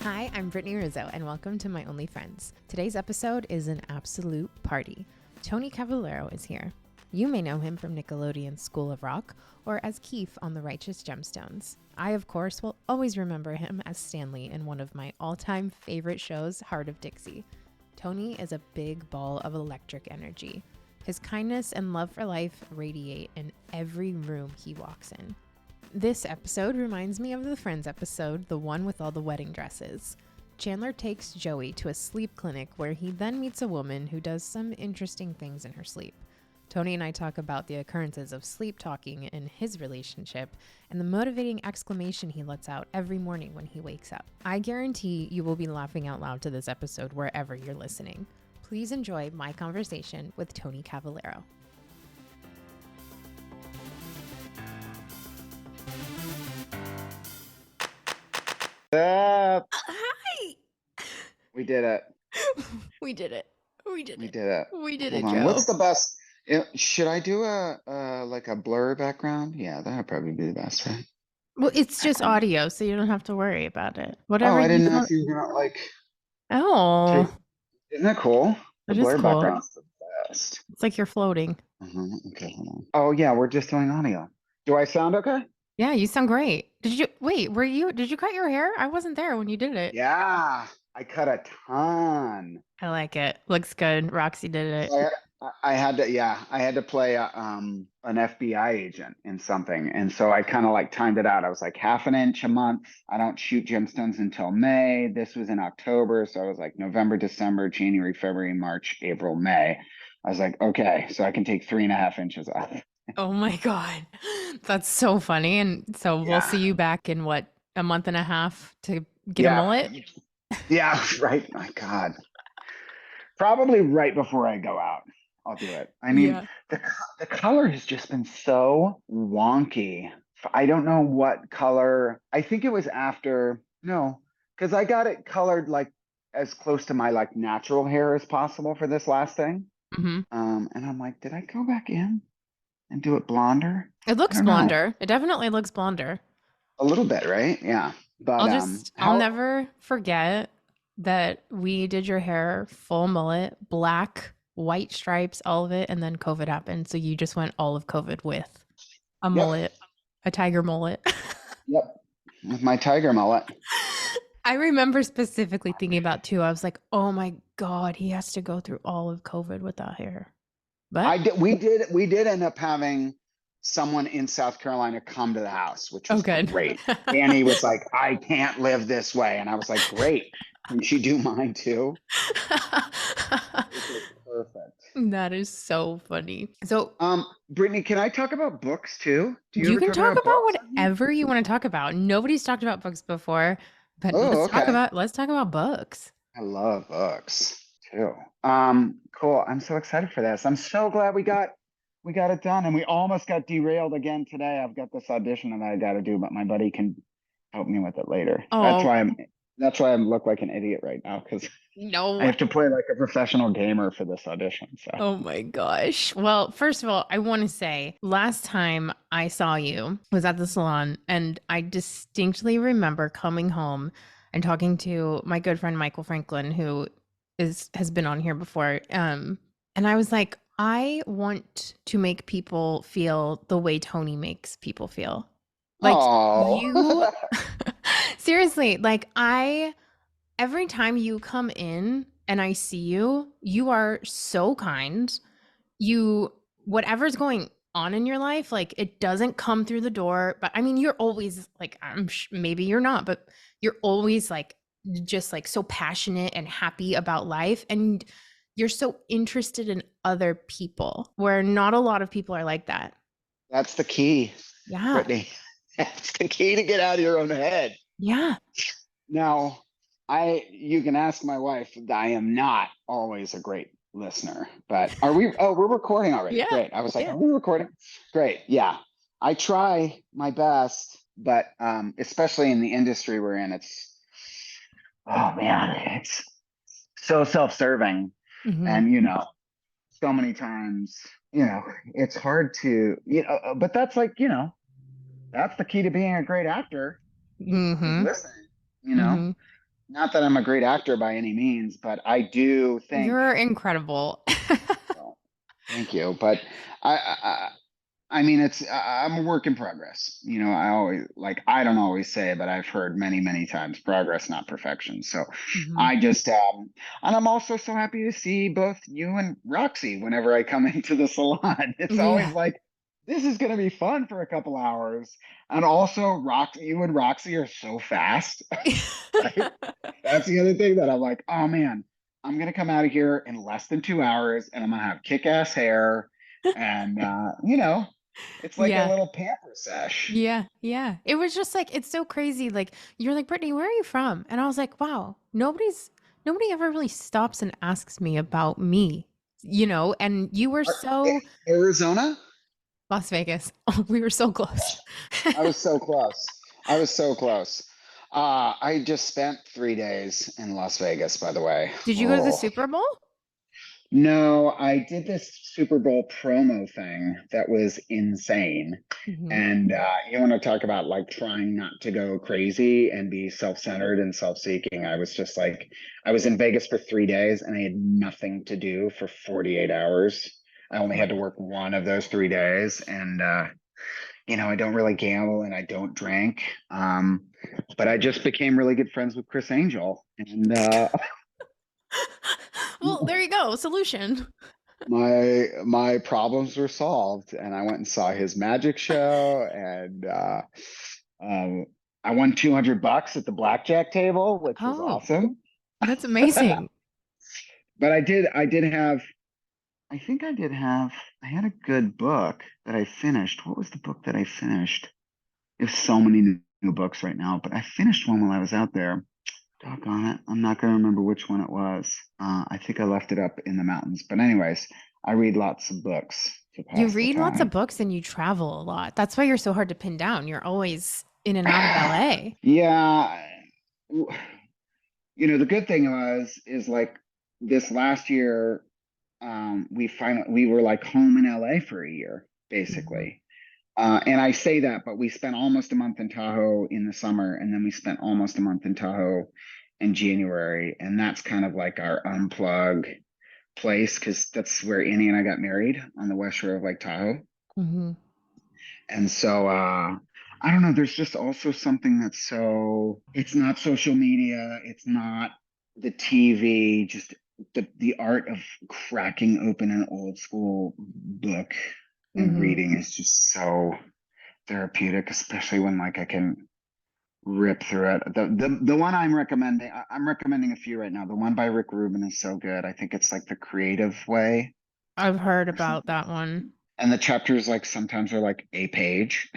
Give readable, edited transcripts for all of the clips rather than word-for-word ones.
Hi, I'm Brittany Rizzo, and welcome to My Only Friends. Today's episode is an absolute party. Tony Cavalero is here. You may know him from Nickelodeon's School of Rock, or as Keefe on the Righteous Gemstones. I, of course, will always remember him as Stanley in one of my all-time favorite shows, Hart of Dixie. Tony is a big ball of electric energy. His kindness and love for life radiate in every room he walks in. This episode reminds me of the Friends episode, the one with all the wedding dresses. Chandler takes Joey to a sleep clinic where he then meets a woman who does some interesting things in her sleep. Tony and I talk about the occurrences of sleep talking in his relationship and the motivating exclamation he lets out every morning when he wakes up. I guarantee you will be laughing out loud to this episode wherever you're listening. Please enjoy my conversation with Tony Cavalero. Hi. We did it. We did it. We did it. Hold on. Joe. What's the best? Should I do like a blur background? Yeah, that'd probably be the best, right? Well, it's just audio, so you don't have to worry about it. Whatever. Oh, I didn't know if you were gonna like. Oh, isn't that cool? The blur cool. background's the best. It's like you're floating. Okay, hold on. Oh yeah, we're just doing audio. Do I sound okay? Yeah, you sound great. Did you cut your hair? I wasn't there when you did it. Yeah, I cut a ton. I like it. Looks good. Roxy did it. I had to play an FBI agent in something. And so I kind of like timed it out. I was like half an inch a month. I don't shoot gemstones until May. This was in October. So I was like November, December, January, February, March, April, May. I was like, okay, so I can take 3.5 inches off. Oh my God. That's so funny. And so we'll see you back in what, a month and a half to get a mullet? Yeah, right. My God. Probably right before I go out. I'll do it. I mean, the color has just been so wonky. I don't know what color. I think it was because I got it colored like as close to my like natural hair as possible for this last thing. Mm-hmm. And I'm like, did I go back in and do it blonder? It looks blonder. It definitely looks blonder. A little bit, right? Yeah. But I'll never forget that we did your hair full mullet, black, white stripes, all of it, and then COVID happened. So you just went all of COVID with a mullet, a tiger mullet. Yep, with my tiger mullet. I remember specifically thinking about too. I was like, "Oh my God, he has to go through all of COVID with that hair." But we did end up having someone in South Carolina come to the house, which was great. Annie was like, I can't live this way. And I was like, great. Can she do mine too? Perfect. That is so funny. So, Brittany, can I talk about books too? You can talk about whatever you want to talk about. Nobody's talked about books before, but let's talk about books. I love books too. Cool. I'm so excited for this. I'm so glad we got it done, and we almost got derailed again today. I've got this audition that I got to do, but my buddy can help me with it later. Oh. That's why I look like an idiot right now, because I have to play like a professional gamer for this audition. So. Oh my gosh. Well, first of all, I want to say last time I saw you was at the salon, and I distinctly remember coming home and talking to my good friend Michael Franklin, who has been on here before. And I was like, I want to make people feel the way Tony makes people feel. Like you seriously, like every time you come in and I see you, you are so kind. Whatever's going on in your life, like it doesn't come through the door, but I mean, you're always like, maybe you're not, but you're always like, just like so passionate and happy about life. And you're so interested in other people, where not a lot of people are like that. That's the key. Yeah. Brittany. That's the key to get out of your own head. Yeah. Now, you can ask my wife. I am not always a great listener, but are we? Oh, we're recording already. Yeah. Great. I was like, are we recording? Great. Yeah. I try my best, but especially in the industry we're in, it's so self-serving. Mm-hmm. And, so many times, it's hard to, but that's like, that's the key to being a great actor. Mm-hmm. Listening, not that I'm a great actor by any means, but I do think, You're incredible. well, thank you. But I, I mean, I'm a work in progress. I always I don't always say, but I've heard many, many times, progress, not perfection. So Hmm. I just, and I'm also so happy to see both you and Roxy whenever I come into the salon. It's always Yeah. like, this is going to be fun for a couple hours. And also, you and Roxy are so fast. Right? That's the other thing that I'm like, oh man, I'm going to come out of here in less than 2 hours and I'm going to have kick ass hair. And, it's like a Yeah. little pamper sesh. Yeah. Yeah. It was just like, it's so crazy. Like, you're like, Brittany, where are you from? And I was like, wow, nobody ever really stops and asks me about me, and you were so Arizona? Las Vegas. Oh, we were so close. I was so close. I was so close. I just spent 3 days in Las Vegas, by the way. Did you go to the Oh. Super Bowl? No, I did this Super Bowl promo thing that was insane. Hmm. And you want to talk about like trying not to go crazy and be self-centered and self-seeking. I was just like, I was in Vegas for 3 days and I had nothing to do for 48 hours. I only Oh my had to God. work one of those 3 days. And, I don't really gamble and I don't drink. But I just became really good friends with Chris Angel. And Well, there you go. Solution. my problems were solved and I went and saw his magic show and um, I won $200 at the blackjack table, which was Oh, awesome. that's amazing. But I did have, I think I had a good book that I finished. What was the book that I finished? There's so many new books right now, but I finished one while I was out there. Doggone it. I'm not going to remember which one it was. I think I left it up in the mountains. But anyways, I read lots of books to You pass the read lots of time. books and you travel a lot. That's why you're so hard to pin down. You're always in and out of LA. Yeah. The good thing is like this last year, we were like home in LA for a year, Hmm. basically. And I say that, but we spent almost a month in Tahoe in the summer, and then we spent almost a month in Tahoe in January. And that's kind of like our unplug place because that's where Annie and I got married on the west shore of Lake Tahoe. Hmm. And so I don't know, there's just also something that's it's not social media, it's not the TV, just the art of cracking open an old school book and Hmm. reading is just so therapeutic, especially when like I can rip through it. The one I'm recommending a few right now. The one by Rick Rubin is so good. I think it's like The Creative Way I've heard or about something. that one. And the chapters like sometimes are like a page.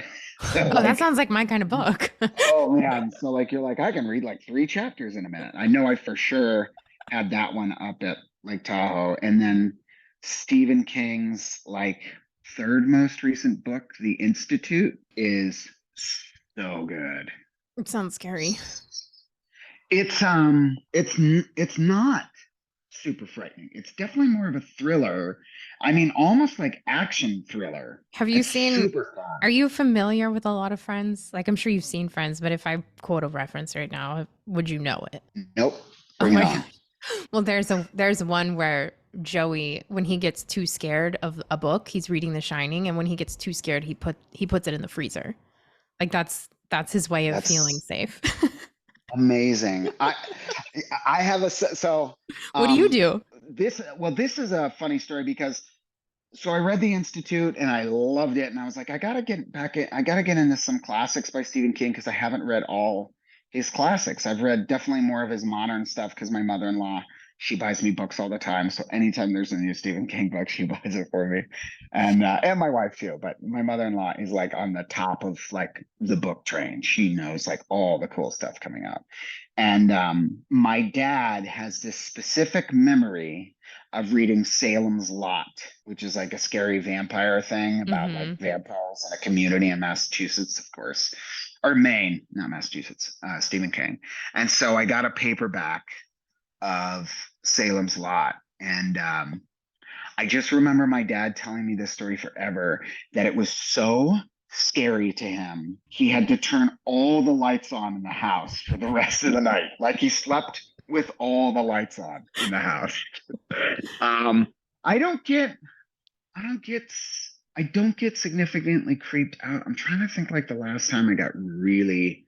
So Oh, that like, sounds like my kind of book. oh man. So like you're like, I can read like 3 chapters in a minute. I know I for sure had that one up at Lake Tahoe. And then Stephen King's like third most recent book, The Institute, is so good. It sounds scary. It's not super frightening. It's definitely more of a thriller. I mean, almost like action thriller. Have you It's seen, super fun. are you familiar with a lot of Friends? Like, I'm sure you've seen Friends, but if I quote a reference right now, would you know it? Nope. Oh Bring it my on. God. Well, there's one where Joey, when he gets too scared of a book, he's reading The Shining, and when he gets too scared, he puts it in the freezer. Like that's his way of feeling That's safe. amazing. I have so What do you um do? this is a funny story because so I read The Institute and I loved it and I was like I got to get into some classics by Stephen King because I haven't read all his classics. I've read definitely more of his modern stuff because my mother-in-law, she buys me books all the time. So anytime there's a new Stephen King book, she buys it for me. And my wife too, but my mother-in-law is like on the top of like the book train. She knows like all the cool stuff coming out. And my dad has this specific memory of reading Salem's Lot, which is like a scary vampire thing about like Mm-hmm. vampires in a community in Massachusetts, of course, or Maine, not Massachusetts, Stephen King. And so I got a paperback of Salem's Lot. And I just remember my dad telling me this story forever that it was so scary to him. He had to turn all the lights on in the house for the rest of the night. Like he slept with all the lights on in the house. um, I don't get, I don't get, I don't get significantly creeped out. I'm trying to think like the last time I got really,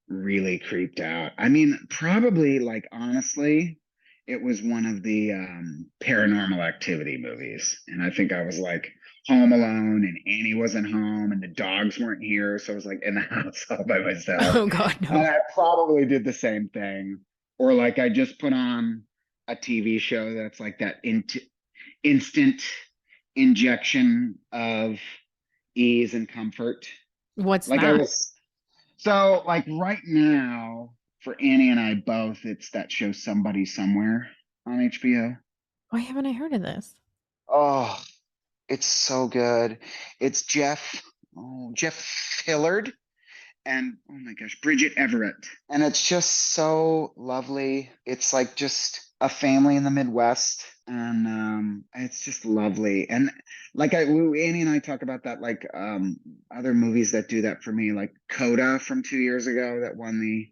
really creeped out. I mean, probably like honestly, it was one of the paranormal activity movies. And I think I was like home alone and Annie wasn't home and the dogs weren't here. So I was like in the house all by myself. Oh God, no. And I probably did the same thing. Or like I just put on a TV show that's like that instant injection of ease and comfort. What's Like that? I was so like right now for Annie and I both, it's that show Somebody Somewhere on HBO. Why haven't I heard of this? Oh, it's so good. It's Jeff Fillard and oh my gosh, Bridget Everett. And it's just so lovely. It's like just a family in the Midwest. And it's just lovely. And like Annie and I talk about that, like other movies that do that for me, like Coda from 2 years ago that won the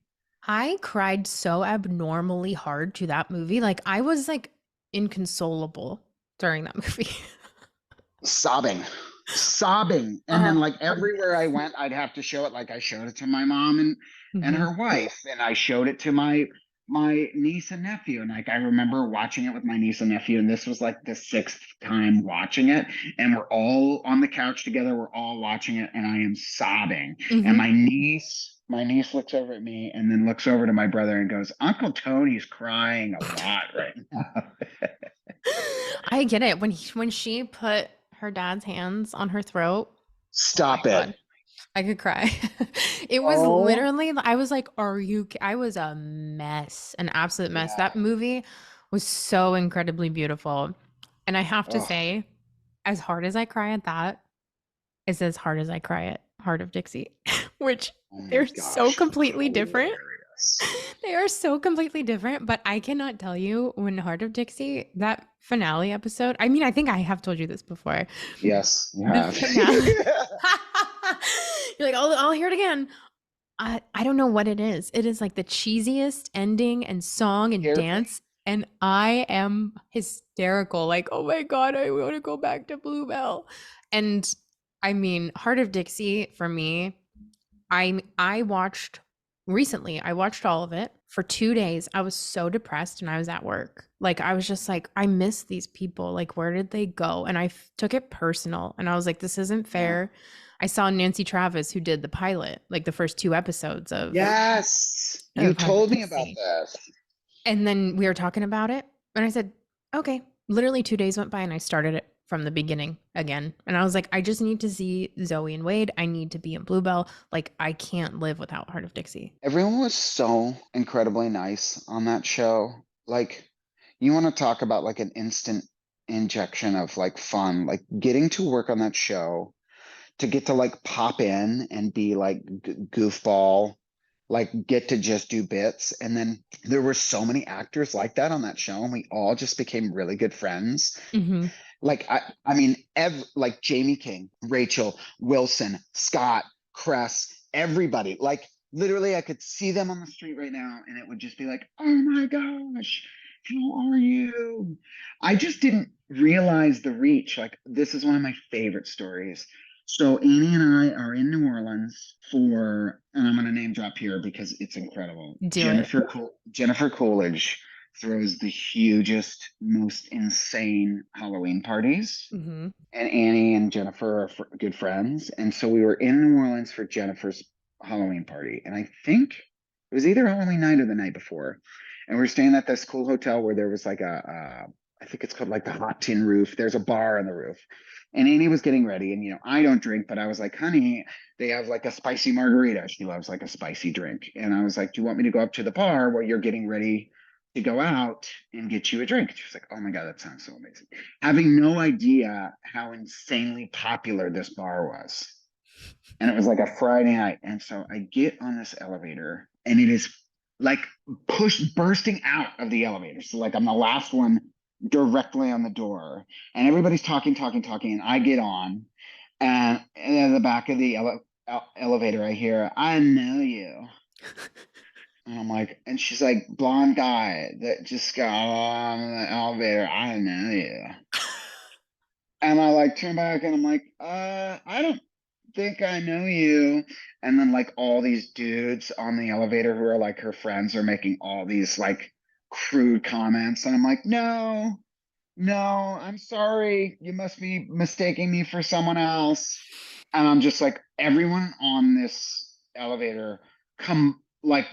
I cried so abnormally hard to that movie. Like I was like inconsolable during that movie. sobbing. And then like everywhere I went, I'd have to show it. Like I showed it to my mom and her wife, and I showed it to my niece and nephew. And like I remember watching it with my niece and nephew, and this was like the sixth time watching it, and we're all on the couch together, we're all watching it, and I am sobbing. And my niece looks over at me and then looks over to my brother and goes, Uncle Tony's crying a lot right now. I get it. When she put her dad's hands on her throat, Stop it. God, I could cry. It was literally, I was like, I was a mess, an absolute mess. Yeah. That movie was so incredibly beautiful. And I have to say, as hard as I cry at that, it's as hard as I cry at Heart of Dixie, which they're so completely different. They are so completely different, but I cannot tell you when Heart of Dixie, that finale episode, I mean, I think I have told you this before. Yes, you The have. finale. You're like, I'll hear it again. I don't know what it is. It is like the cheesiest ending and song and dance. And I am hysterical. Like, oh my God, I want to go back to Bluebell. And I mean, Heart of Dixie for me, I watched recently, I watched all of it for 2 days. I was so depressed and I was at work. Like, I was just like, I miss these people. Like, where did they go? And I took it personal. And I was like, this isn't fair. I saw Nancy Travis, who did the pilot, like the first 2 episodes of. Yes. You told me about this. And then we were talking about it. And I said, okay. Literally 2 days went by and I started it from the beginning again. And I was like, I just need to see Zoe and Wade. I need to be in Bluebell. Like, I can't live without Heart of Dixie. Everyone was so incredibly nice on that show. Like, you want to talk about like an instant injection of like fun, like getting to work on that show, to get to like pop in and be like goofball, like get to just do bits. And then there were so many actors like that on that show, and we all just became really good friends. Like I mean, like Jamie King, Rachel, Wilson, Scott, Cress, everybody. Like literally, I could see them on the street right now, and it would just be like, "Oh my gosh, how are you?" I just didn't realize the reach. Like this is one of my favorite stories. So Annie and I are in New Orleans for, and I'm going to name drop here because it's incredible. Jennifer Coolidge throws the hugest, most insane Halloween parties. And Annie and Jennifer are good friends. And so we were in New Orleans for Jennifer's Halloween party. And I think it was either Halloween night or the night before. And we were staying at this cool hotel where there was like I think it's called like the Hot Tin Roof. There's a bar on the roof. And Annie was getting ready. And, you know, I don't drink, but I was like, honey, they have like a spicy margarita. She loves like a spicy drink. And I was like, do you want me to go up to the bar while you're getting ready to go out and get you a drink? She was like, oh my God, that sounds so amazing. Having no idea how insanely popular this bar was. And it was like a Friday night. And so I get on this elevator and it is like bursting out of the elevator. So like I'm the last one directly on the door, and everybody's talking. And I get on And in the back of the elevator, I hear, I know you. And I'm like, and she's like, blonde guy that just got on the elevator. I know you. And I like turn back and I'm like, I don't think I know you. And then like all these dudes on the elevator who are like her friends are making all these like crude comments. And I'm like, no, I'm sorry. You must be mistaking me for someone else. And I'm just like, everyone on this elevator come like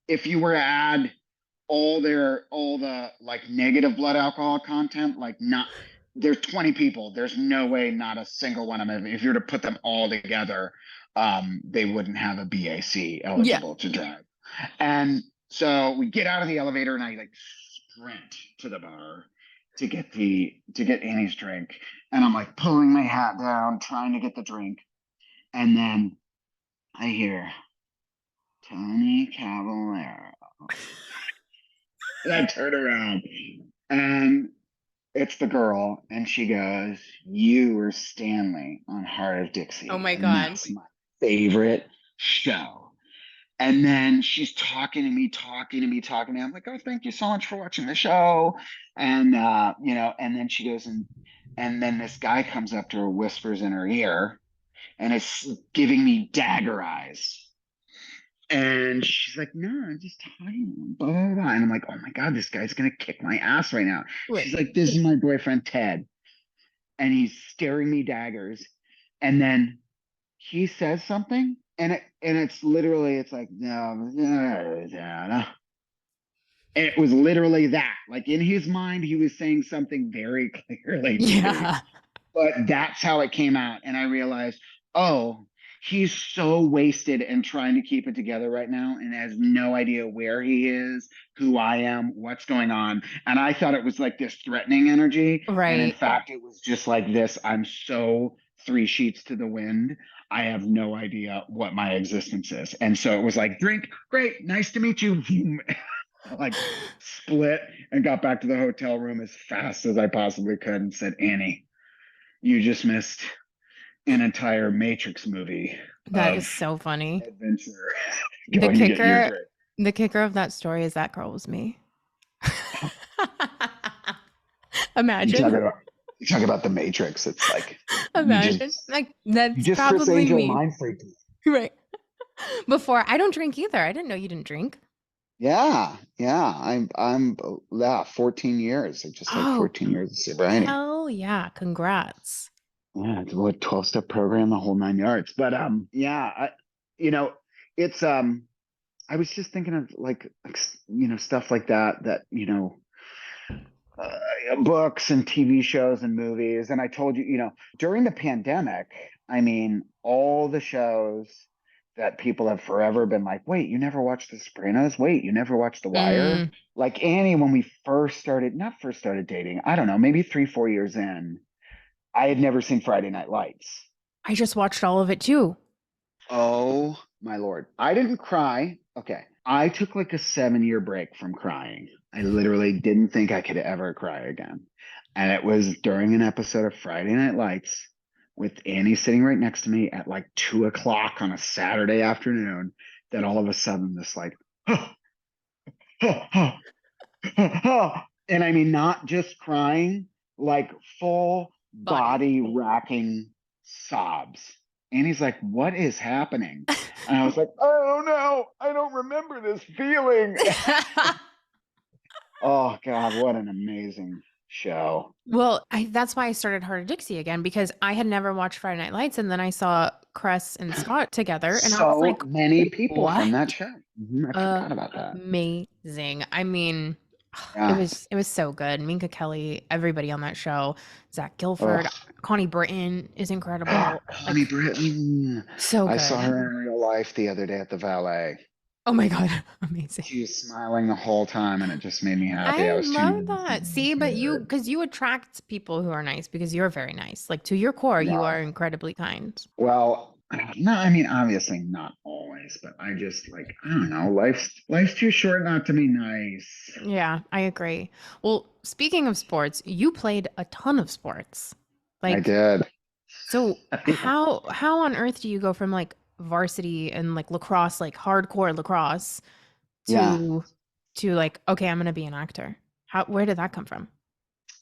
if you were to add all the like negative blood alcohol content, like not there's 20 people. There's no way not a single one of them, if you were to put them all together, they wouldn't have a BAC eligible to drive. And so we get out of the elevator and I like sprint to the bar to get Annie's drink. And I'm like pulling my hat down, trying to get the drink. And then I hear Tony Cavalero. And I turn around and it's the girl, and she goes, "You were Stanley on Heart of Dixie." Oh my and God. That's my favorite show. And then she's talking to me, talking to me, talking to me. I'm like, "Oh, thank you so much for watching the show." And and then she goes and then this guy comes up to her, whispers in her ear, and it's giving me dagger eyes. And she's like, "No, I'm just talking, blah, blah, blah." And I'm like, "Oh my God, this guy's going to kick my ass right now." Wait. She's like, "This is my boyfriend, Ted." And he's staring me daggers. And then he says something. And it's literally, it's like, no, no, no. And it was literally that. Like in his mind, he was saying something very clearly to me. But that's how it came out. And I realized, oh, he's so wasted and trying to keep it together right now and has no idea where he is, who I am, what's going on. And I thought it was like this threatening energy. Right. And in fact, it was just like this. I'm so three sheets to the wind. I have no idea what my existence is. And so it was like, drink, great, nice to meet you. Like split and got back to the hotel room as fast as I possibly could and said, Annie, you just missed an entire Matrix movie. That is so funny. Adventure. The kicker of that story is that girl was me. Imagine. You talk about the Matrix. It's like imagine like that's just probably me. Mind freaked. Right. Before I don't drink either. I didn't know you didn't drink. Yeah. I'm 14 years. I just 14 years of sobriety. Hell yeah. Congrats. Yeah, it's a 12-step program, the whole 9 yards. But it's I was just thinking of like stuff like that books and TV shows and movies. And I told you, during the pandemic, I mean, all the shows that people have forever been like, wait, you never watched The Sopranos? Wait, you never watched The Wire? Like Annie, when we not first started dating, I don't know, maybe 3-4 years in, I had never seen Friday Night Lights. I just watched all of it too. Oh my Lord. I didn't cry. Okay. I took like a 7-year break from crying. I literally didn't think I could ever cry again. And it was during an episode of Friday Night Lights with Annie sitting right next to me at like 2:00 on a Saturday afternoon that all of a sudden this like, and I mean, not just crying, like full body racking sobs. And he's like, what is happening? And I was like, oh no, I don't remember this feeling. Oh God, what an amazing show. Well, that's why I started Hart of Dixie again, because I had never watched Friday Night Lights, and then I saw Cress and Scott together, and I was like, many people from that show. I forgot about that. Amazing. I mean, it was so good. Minka Kelly, everybody on that show, Zach Gilford, Connie Britton is incredible. Connie Britton. So good. I saw her in real life the other day at the Valet. Oh my God, amazing. She was smiling the whole time and it just made me happy. I love that. See, but because you attract people who are nice because you're very nice. Like to your core, you are incredibly kind. Well, no, I mean, obviously not always, but I just like, I don't know, life's too short not to be nice. Yeah, I agree. Well, speaking of sports, you played a ton of sports. I did. So how on earth do you go from like varsity and like lacrosse, like hardcore lacrosse, Yeah. to like, okay, I'm gonna be an actor? Where did that come from?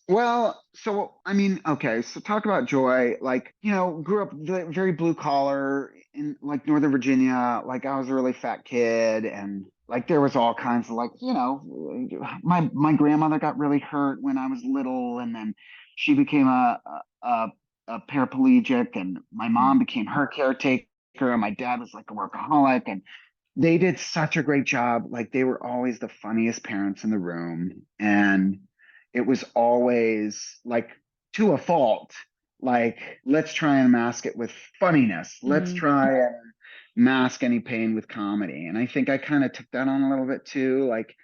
Well, so I mean, okay, so talk about joy. Like, grew up very blue collar in like Northern Virginia. Like, I was a really fat kid, and like there was all kinds of like, my grandmother got really hurt when I was little, and then she became a paraplegic, and my mom Mm. became her caretaker, and my dad was like a workaholic, and they did such a great job. Like, they were always the funniest parents in the room, and it was always like, to a fault, like, let's try and mask it with funniness. Let's Mm. try and mask any pain with comedy. And I think I kind of took that on a little bit too. Like,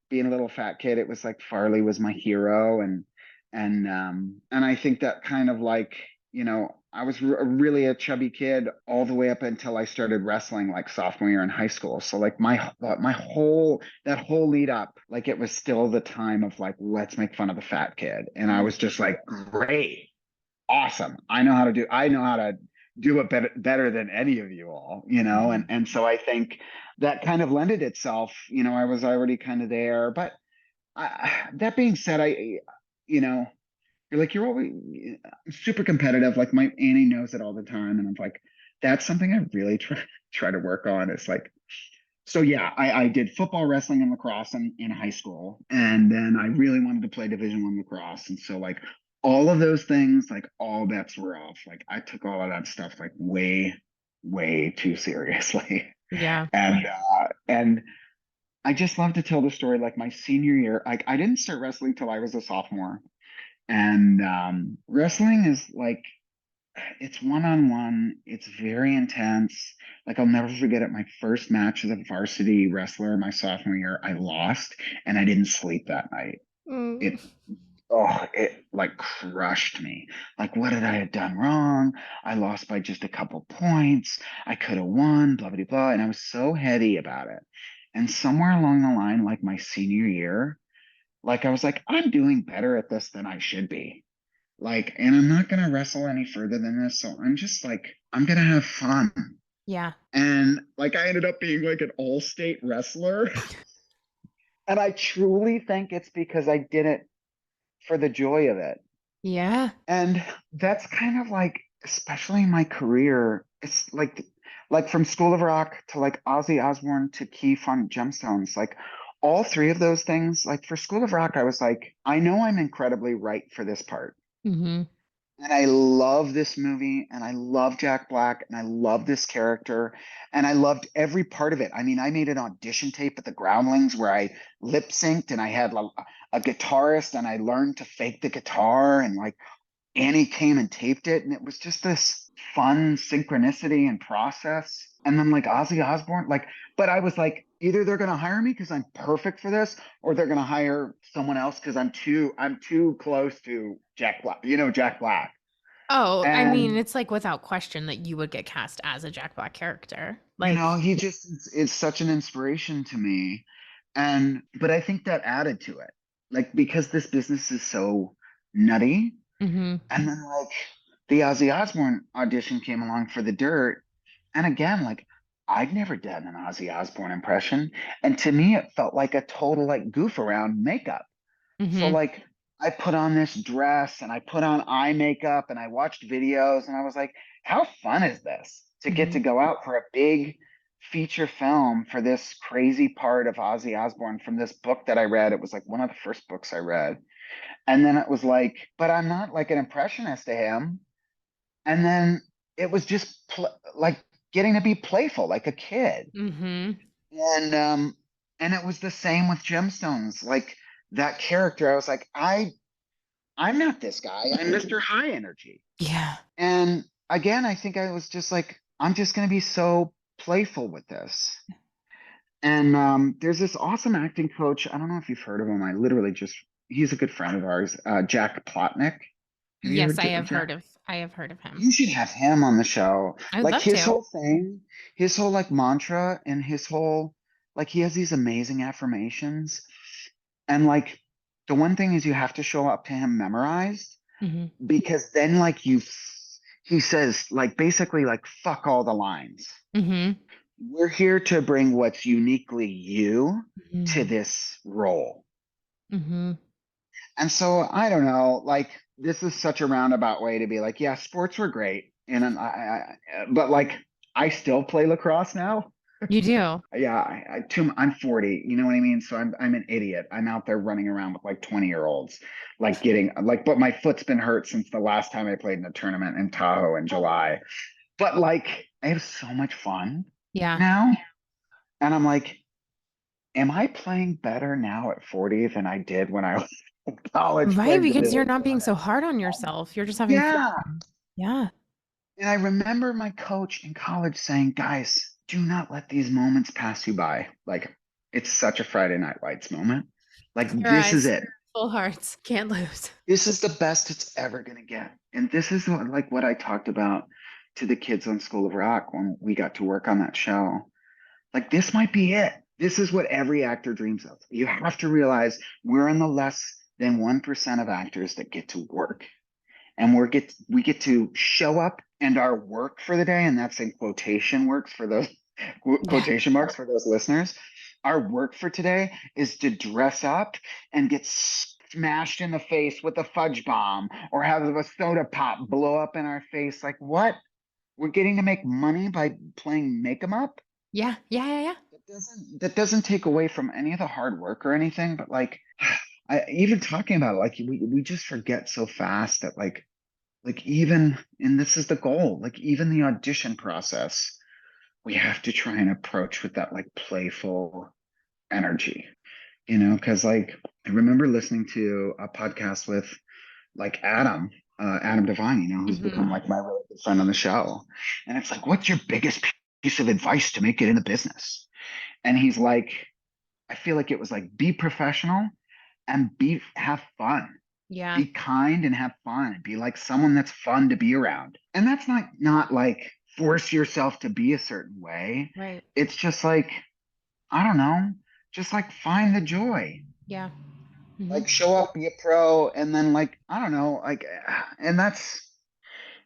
being a little fat kid, it was like Farley was my hero, and I think that kind of like, I was really a chubby kid all the way up until I started wrestling like sophomore year in high school. So like my whole that whole lead up, like it was still the time of like, let's make fun of the fat kid, and I was just like, great, awesome. I know how to do it better than any of you all, Mhm. and so I think that kind of lended itself. I was already kind of there, but that being said, you know, you're always super competitive. Like, my Annie knows it all the time, and I'm like, that's something I really try to work on. It's like, so yeah, I did football, wrestling, and lacrosse in high school, and then I really wanted to play Division I lacrosse, and so like all of those things, like all bets were off. Like, I took all of that stuff like way, way too seriously, Yeah. and I just love to tell the story. Like, my senior year, like, I didn't start wrestling till I was a sophomore, and wrestling is like, it's one on one. It's very intense. Like, I'll never forget it. My first match as a varsity wrestler my sophomore year, I lost, and I didn't sleep that night. Mm. It it like crushed me. Like, what did I have done wrong? I lost by just a couple points. I could have won, blah blah blah. And I was so heady about it. And somewhere along the line, like my senior year, like I was like, I'm doing better at this than I should be. Like, and I'm not gonna wrestle any further than this. So I'm just like, I'm gonna have fun. Yeah. And like, I ended up being like an all-state wrestler. And I truly think it's because I did it for the joy of it. Yeah. And that's kind of like, especially in my career, it's like from School of Rock to like Ozzy Osbourne to Keefe on Gemstones, like all three of those things. Like, for School of Rock, I was like, I know I'm incredibly right for this part. Hmm. And I love this movie, and I love Jack Black, and I love this character, and I loved every part of it. I mean, I made an audition tape at the Groundlings where I lip synced, and I had a guitarist, and I learned to fake the guitar, and like Annie came and taped it, and it was just this fun synchronicity and process. And then like Ozzy Osbourne, like, but I was like, either they're gonna hire me because I'm perfect for this, or they're gonna hire someone else because I'm too close to Jack Black, Jack Black. Oh, I mean, And it's like without question that you would get cast as a Jack Black character. Like, he just is such an inspiration to me. And but I think that added to it. Like, because this business is so nutty. hmm. And then like the Ozzy Osbourne audition came along for the Dirt, and again, like, I'd never done an Ozzy Osbourne impression, and to me it felt like a total like goof around makeup. So Hmm. like, I put on this dress, and I put on eye makeup, and I watched videos, and I was like, how fun is this to get Hmm. to go out for a big feature film for this crazy part of Ozzy Osbourne from this book that I read. It was like one of the first books I read. And then it was like, but I'm not like an impressionist to him. And then it was just like getting to be playful like a kid. Hmm. And it was the same with Gemstones. Like, that character, I was like, I'm not this guy. I'm Mr. High Energy. Yeah. And again, I think I was just like, I'm just going to be so playful with this. And there's this awesome acting coach. I don't know if you've heard of him. He's a good friend of ours, Jack Plotnick. Have you Yes, heard of Jack? I have heard of him. You should have him on the show. I would Like, love his to. whole thing, his whole like mantra, and his whole, like, he has these amazing affirmations. And like, the one thing is, you have to show up to him memorized, Hmm. because then like he says, like, basically, like, fuck all the lines. Mm-hmm. We're here to bring what's uniquely you to Mm-hmm. this role. Mm-hmm. And so I don't know, like, this is such a roundabout way to be like, yeah, sports were great. And but like, I still play lacrosse now. You do. Yeah, I'm 40, you know what I mean? So I'm an idiot. I'm out there running around with like 20-year-olds, like getting like, but my foot's been hurt since the last time I played in a tournament in Tahoe in July. But like, I have so much fun Yeah. now. And I'm like, am I playing better now at 40 than I did when I was in college Right, playing because you're Division not being so One? hard on yourself. You're just having Yeah. fun. Yeah. And I remember my coach in college saying, guys, do not let these moments pass you by. Like, it's such a Friday Night Lights moment. Like, Your this is eyes, it. full hearts, can't lose. This is the best it's ever going to get. And this is like what I talked about to the kids on School of Rock when we got to work on that show. Like, this might be it. This is what every actor dreams of. You have to realize we're in the less than 1% of actors that get to work. And we get to show up and our work for the day, and that's in quotation works for those Yeah. quotation marks for those listeners. Our work for today is to dress up and get smashed in the face with a fudge bomb or have a soda pop blow up in our face. Like, what? We're getting to make money by playing make 'em up? Yeah. Yeah. Yeah. Yeah. That doesn't take away from any of the hard work or anything, but like even talking about it, like we just forget so fast that like even, and this is the goal, like even the audition process, we have to try and approach with that like playful energy, because like I remember listening to a podcast with like Adam Devine, who's become Mm-hmm. like my really good friend on the show. And it's like, what's your biggest piece of advice to make it in the business? And he's like, I feel like it was like be professional and have fun. Yeah. Be kind and have fun. Be like someone that's fun to be around. And that's not like force yourself to be a certain way. Right. It's just like, I don't know, just like find the joy. Yeah. Mm-hmm. Like show up, be a pro, and then like, I don't know, like and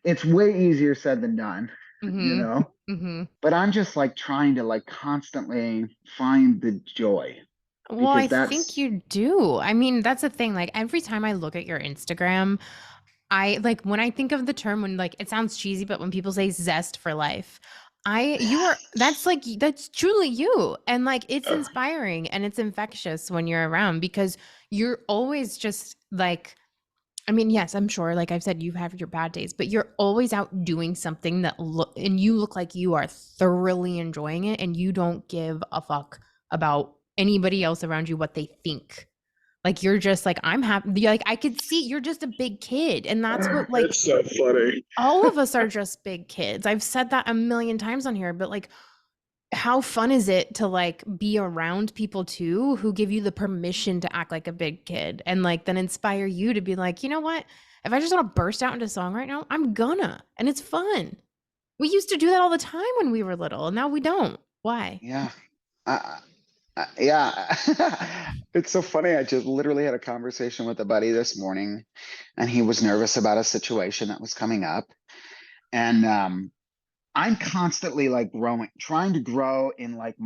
it's way easier said than done, you Mm-hmm. know? Mm-hmm. But I'm just like trying to like constantly find the joy Well, because I think that's you do. I mean, that's the thing. Like every time I look at your Instagram, I like when I think of the term when like it sounds cheesy, but when people say zest for life, you are that's truly you. And like it's inspiring and it's infectious when you're around because you're always just like I mean, yes, I'm sure like I've said you have your bad days, but you're always out doing something that you look like you are thoroughly enjoying it and you don't give a fuck about anybody else around you what they think. Like you're just like I'm happy like I could see you're just a big kid and that's what like it's so funny. all of us are just big kids. I've said that a million times on here, but like how fun is it to like be around people too who give you the permission to act like a big kid and like then inspire you to be like, you know what? If I just want to burst out into song right now, I'm gonna. And it's fun. We used to do that all the time when we were little, and now we don't. Why? Yeah. Uh, yeah. It's so funny. I just literally had a conversation with a buddy this morning, and he was nervous about a situation that was coming up. And I'm constantly like growing, trying to grow in like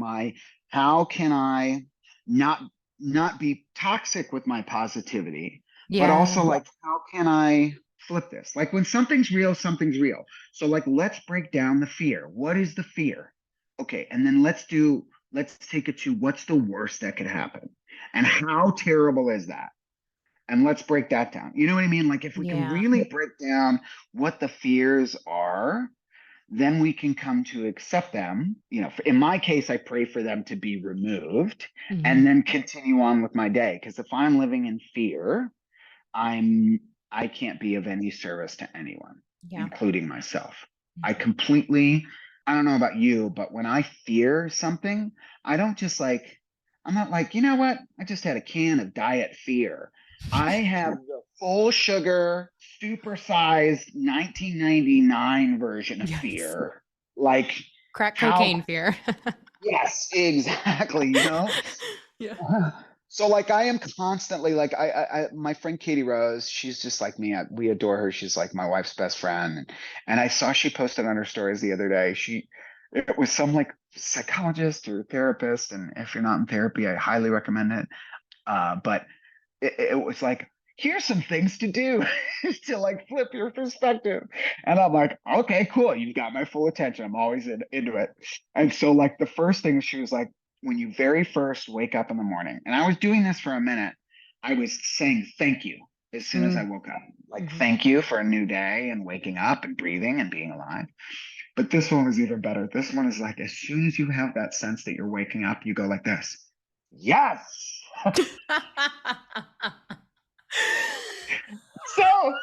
how can I not not be toxic with my positivity, but also Yeah. like how can I flip this? Like when something's real, something's real. So like let's break down the fear. What is the fear? Okay, and then let's take it to what's the worst that could happen? And how terrible is that? And let's break that down. You know what I mean? Like if we can Yeah. really break down what the fears are, then we can come to accept them. In my case, I pray for them to be removed Hmm. and then continue on with my day. Because if I'm living in fear, I can't be of any service to anyone, Yeah. including myself. I Mhm. completely, I don't know about you, but when I fear something, I don't just like, I'm not like, you know what? I just had a can of diet fear. I have the full sugar, supersized 1999 version of Yes. fear. Like, Crack how, cocaine fear. yes, exactly, Yeah. So like I am constantly like my friend Katie Rose, she's just like me. We adore her. She's like my wife's best friend. And I saw she posted on her stories the other day. It was some like psychologist or therapist, and if you're not in therapy, I highly recommend it. But it was like, here's some things to do to like flip your perspective. And I'm like, okay, cool. You've got my full attention. I'm always into it. And so like the first thing she was like, when you very first wake up in the morning, and I was doing this for a minute, I was saying thank you as soon as I woke up. Like, thank you for a new day and waking up and breathing and being alive. But this one was even better. This one is like, as soon as you have that sense that you're waking up, you go like this. Yes. So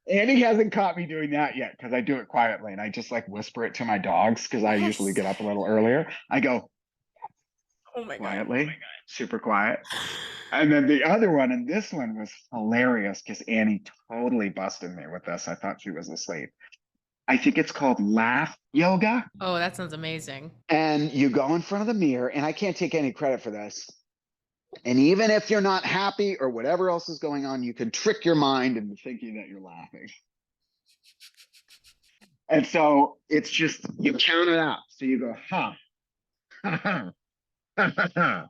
Annie hasn't caught me doing that yet because I do it quietly and I just like whisper it to my dogs because I usually get up a little earlier. I go, oh my quietly, God. super quiet. And then the other one, and this one was hilarious because Annie totally busted me with this. I thought she was asleep. I think it's called laugh yoga. Oh, that sounds amazing. And you go in front of the mirror, and I can't take any credit for this. And even if you're not happy or whatever else is going on, you can trick your mind into thinking that you're laughing. And so it's just, you count it out. So you go, ha, ha, ha, ha, ha, ha,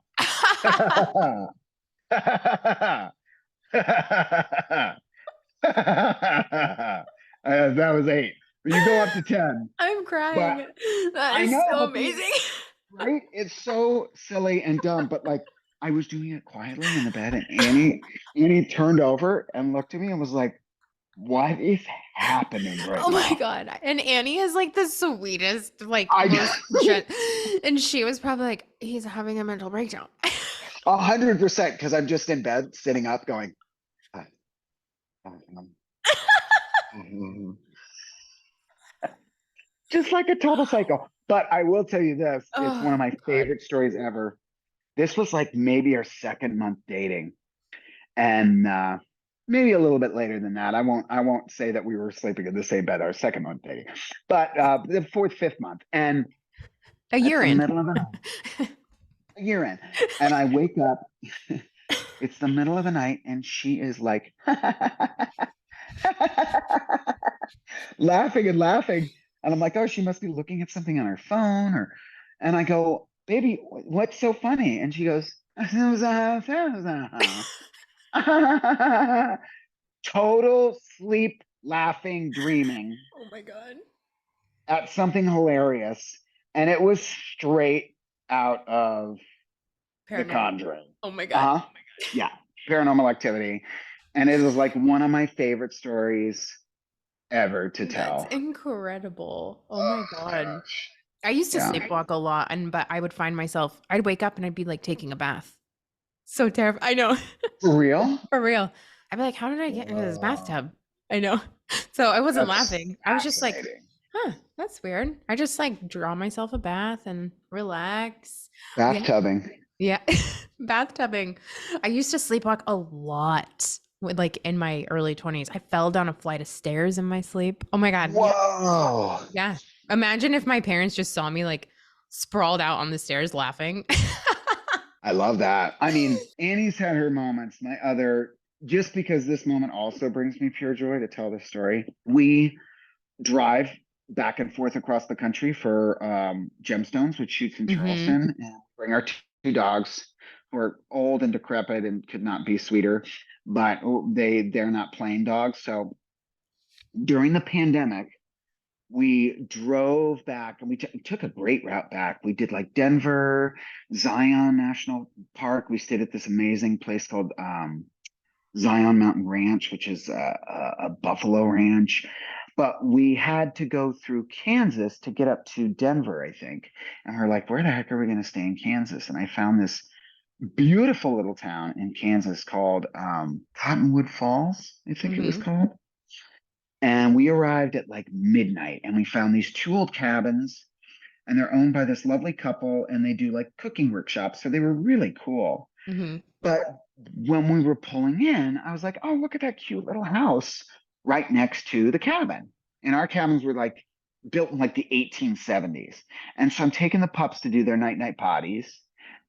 that was 8. You go up to 10. I'm crying. That is so amazing. Right? It's so silly and dumb, but like I was doing it quietly in the bed, and Annie turned over and looked at me and was like, "What is happening right now?" Oh my God. And Annie is like the sweetest, like, and she was probably like, he's having a mental breakdown. 100%, because I'm just in bed, sitting up, going, just like a total psycho. But I will tell you this, it's one of my favorite stories ever. This was like maybe our second month dating. And maybe a little bit later than that. I won't say that we were sleeping in the same bed our second month dating, but the 4th, 5th month. And a year in. Middle of the night. A year in. And I wake up, it's the middle of the night, and she is like laughing and laughing. And I'm like, oh, she must be looking at something on her phone, and I go, baby, what's so funny? And she goes, total sleep, laughing, dreaming. Oh my God. At something hilarious. And it was straight out of The Conjuring. Oh my God. Yeah, Paranormal Activity. And it was like one of my favorite stories ever to tell. That's incredible. Oh my God. I used to sleepwalk a lot, but I would find myself, I'd wake up and I'd be like taking a bath. So terrible. I know. For real? For real. I'd be like, how did I get into this bathtub? I know. So I wasn't laughing. I was just like, huh, that's weird. I just like draw myself a bath and relax. Bathtubbing. Yeah. Bathtubbing. I used to sleepwalk a lot. Like in my early 20s, I fell down a flight of stairs in my sleep. Oh my God. Whoa. Yeah. Imagine if my parents just saw me like sprawled out on the stairs laughing. I love that. I mean, Annie's had her moments. Just because this moment also brings me pure joy to tell this story. We drive back and forth across the country for Gemstones, which shoots in Charleston, and bring our 2 dogs who are old and decrepit and could not be sweeter, but they're not plain dogs. So during the pandemic, we drove back and we took a great route back. We did like Denver, Zion National Park. We stayed at this amazing place called Zion Mountain Ranch, which is a buffalo ranch. But we had to go through Kansas to get up to Denver, I think. And we're like, where the heck are we going to stay in Kansas? And I found this beautiful little town in Kansas called Cottonwood Falls, I think it was called. And we arrived at like midnight, and we found these 2 old cabins, and they're owned by this lovely couple, and they do like cooking workshops. So they were really cool. But when we were pulling in, I was like, oh, look at that cute little house right next to the cabin. And our cabins were like built in like the 1870s. And so I'm taking the pups to do their night potties.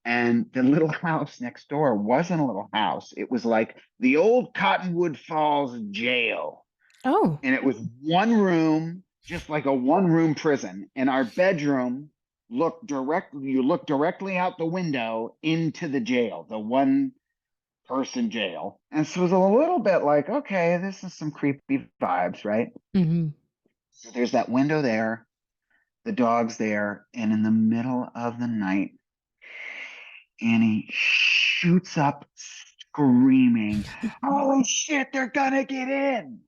And the little house next door wasn't a little house. It was like the old Cottonwood Falls jail. Oh. And it was one room, just like a one room prison. And our bedroom you look directly out the window into the jail, the one person jail. And so it was a little bit like, okay, this is some creepy vibes, right? Mm-hmm. So there's that window there, the dog's there, and in the middle of the night, Annie shoots up screaming, "Holy shit, they're gonna get in!"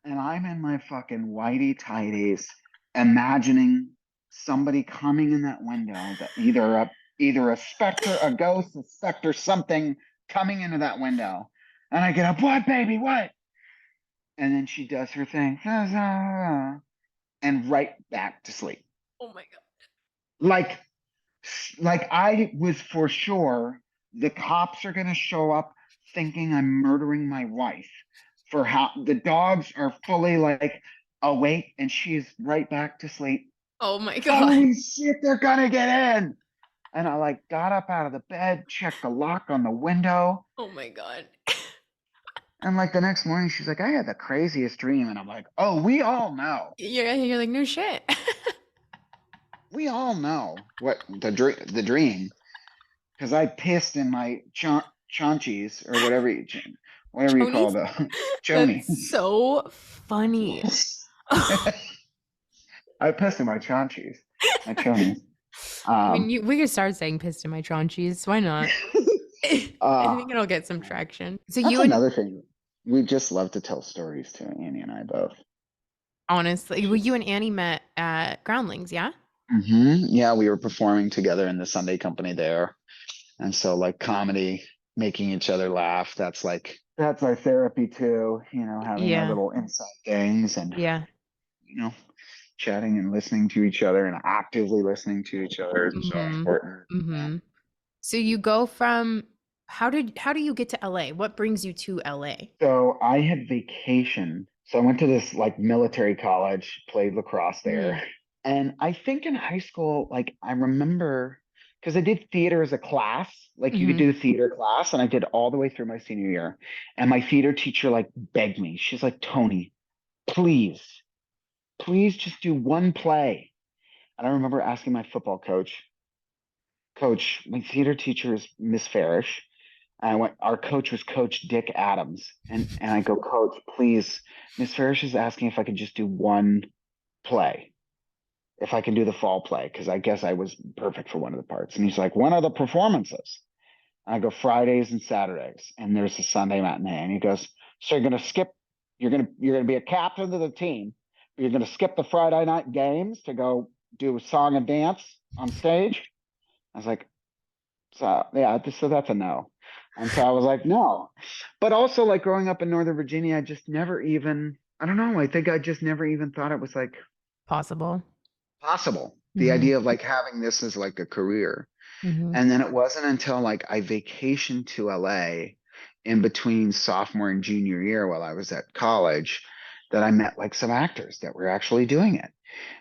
And I'm in my fucking whitey tighties, imagining somebody coming in that window, that either a specter, a ghost, a specter, something coming into that window. And I get up, "What, baby, what?" And then she does her thing, and right back to sleep. Oh my God. Like I was for sure the cops are going to show up thinking I'm murdering my wife, for how the dogs are fully like awake and she's right back to sleep. Oh my God. Holy shit, they're going to get in. And I like got up out of the bed, checked the lock on the window. Oh my God. And like the next morning, she's like, "I had the craziest dream." And I'm like, "Oh, we all know. You're like, no shit. We all know what the dream. Because I pissed in my chonchies or whatever you call Chonies? the chonies. That's so funny. I pissed in my chonchies, my chonies. I mean, we could start saying pissed in my tronchies. Why not? I think it'll get some traction. So that's you and another thing. We just love to tell stories too, Annie and I both. honestly, well, you and Annie met at Groundlings, yeah? Mm-hmm. Yeah, we were performing together in the Sunday company there. And so like comedy, making each other laugh, that's our therapy too, having our Yeah. little inside gangs and Yeah. chatting and listening to each other and actively listening to each other is so Mm-hmm. important. Mm-hmm. So you go from how do you get to LA? What brings you to LA? So I had vacation. So I went to this like military college, played lacrosse there. And I think in high school, like I remember because I did theater as a class, like you could Mm-hmm. do theater class, and I did all the way through my senior year. And my theater teacher like begged me. She's like, "Tony, please, please just do one play." And I remember asking my football coach, "Coach, my theater teacher is Miss Farish." And our coach was Coach Dick Adams. And I go, "Coach, please, Miss Farish is asking if I could just do one play, if I can do the fall play, because I guess I was perfect for one of the parts." And he's like, "When are the performances?" And I go, "Fridays and Saturdays." And there's a Sunday matinee. And he goes, "So you're gonna be a captain of the team, but you're gonna skip the Friday night games to go do a song and dance on stage?" I was like, "So yeah, so that's a no." And so I was like, "No." But also like growing up in Northern Virginia, I don't know, I think I just never even thought it was like Possible. possible. The Mm-hmm. idea of like having this as like a career. Mm-hmm. And then it wasn't until like I vacationed to LA in between sophomore and junior year while I was at college that I met like some actors that were actually doing it.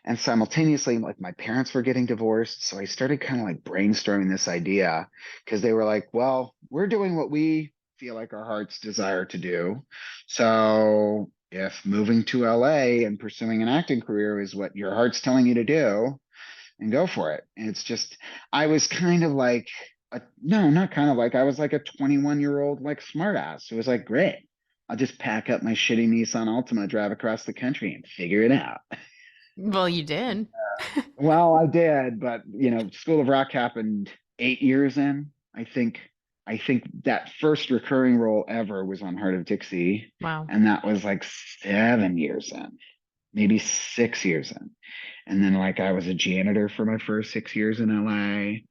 And simultaneously, like my parents were getting divorced. So I started kind of like brainstorming this idea because they were like, "Well, we're doing what we feel like our hearts desire to do. So if moving to LA and pursuing an acting career is what your heart's telling you to do, and go for it." And it's just, I was kind of like, no, not kind of like, I was like a 21-year-old like smartass who was like, "Great, I'll just pack up my shitty Nissan Altima, drive across the country and figure it out." Well, you did. Well, I did, but School of Rock happened 8 years in. I think that first recurring role ever was on Heart of Dixie, Wow. and that was like 7 years in, maybe 6 years in. And then like I was a janitor for my first 6 years in LA.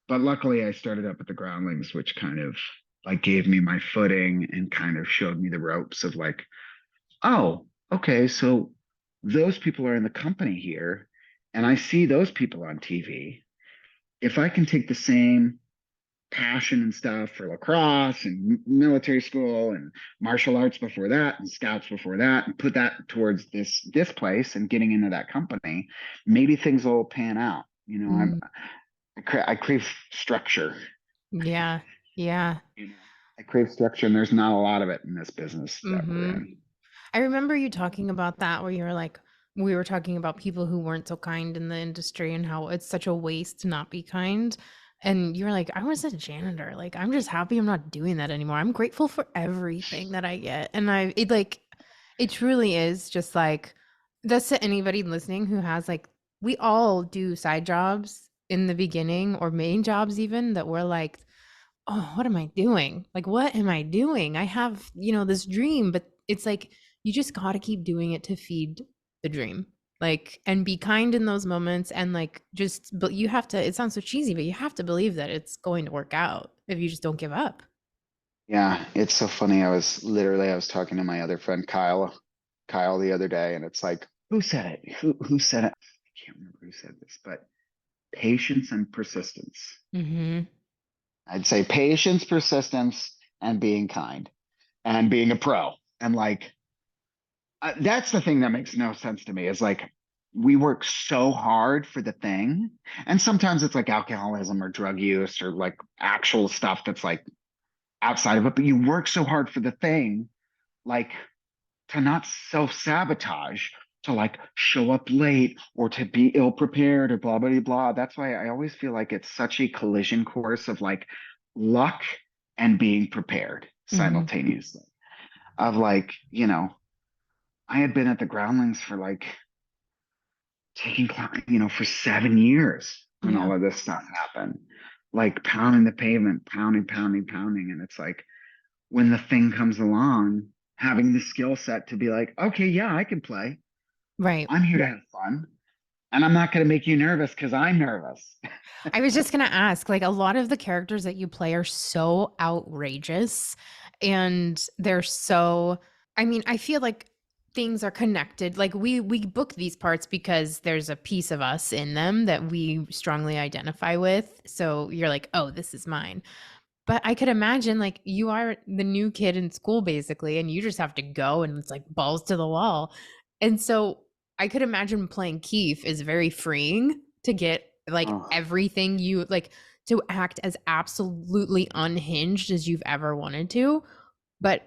But luckily I started up at the Groundlings, which kind of like gave me my footing and kind of showed me the ropes of like, oh, okay, so those people are in the company here, and I see those people on TV. If I can take the same passion and stuff for lacrosse and military school and martial arts before that and scouts before that and put that towards this place and getting into that company, maybe things will pan out. Mm. I crave structure. Yeah. Yeah. You know, I crave structure, and there's not a lot of it in this business that we're Mm-hmm. in. I remember you talking about that where you were like, we were talking about people who weren't so kind in the industry and how it's such a waste to not be kind. And you were like, I was a janitor. Like, I'm just happy I'm not doing that anymore. I'm grateful for everything that I get. And it truly is just like, that's to anybody listening who has like, we all do side jobs in the beginning or main jobs even that we're like, oh, what am I doing? Like, what am I doing? I have, this dream, but it's like you just got to keep doing it to feed the dream. Like, and be kind in those moments. And like, but you have to, it sounds so cheesy, but you have to believe that it's going to work out if you just don't give up. Yeah, it's so funny. I was talking to my other friend Kyle the other day, and it's like, who said it? Who said it? I can't remember who said this, but patience and persistence. Mm-hmm. I'd say patience, persistence, and being kind and being a pro. And like, that's the thing that makes no sense to me is like, we work so hard for the thing. And sometimes it's like alcoholism or drug use or like actual stuff that's like outside of it, but you work so hard for the thing, like to not self sabotage, to like show up late or to be ill prepared or blah, blah, blah. That's why I always feel like it's such a collision course of like luck and being prepared Mm-hmm. simultaneously. Of like, I had been at the Groundlings for like taking, for 7 years when Yeah. all of this stuff happened, like pounding the pavement, pounding, pounding, pounding. And it's like when the thing comes along, having the skill set to be like, okay, yeah, I can play. Right. I'm here to have fun. And I'm not going to make you nervous because I'm nervous. I was just going to ask, like, a lot of the characters that you play are so outrageous and they're so, I mean, I feel like things are connected. Like we book these parts because there's a piece of us in them that we strongly identify with. So you're like, "Oh, this is mine." But I could imagine like you are the new kid in school basically and you just have to go and it's like balls to the wall. And so I could imagine playing Keefe is very freeing to get like Oh, everything you like to act as absolutely unhinged as you've ever wanted to. But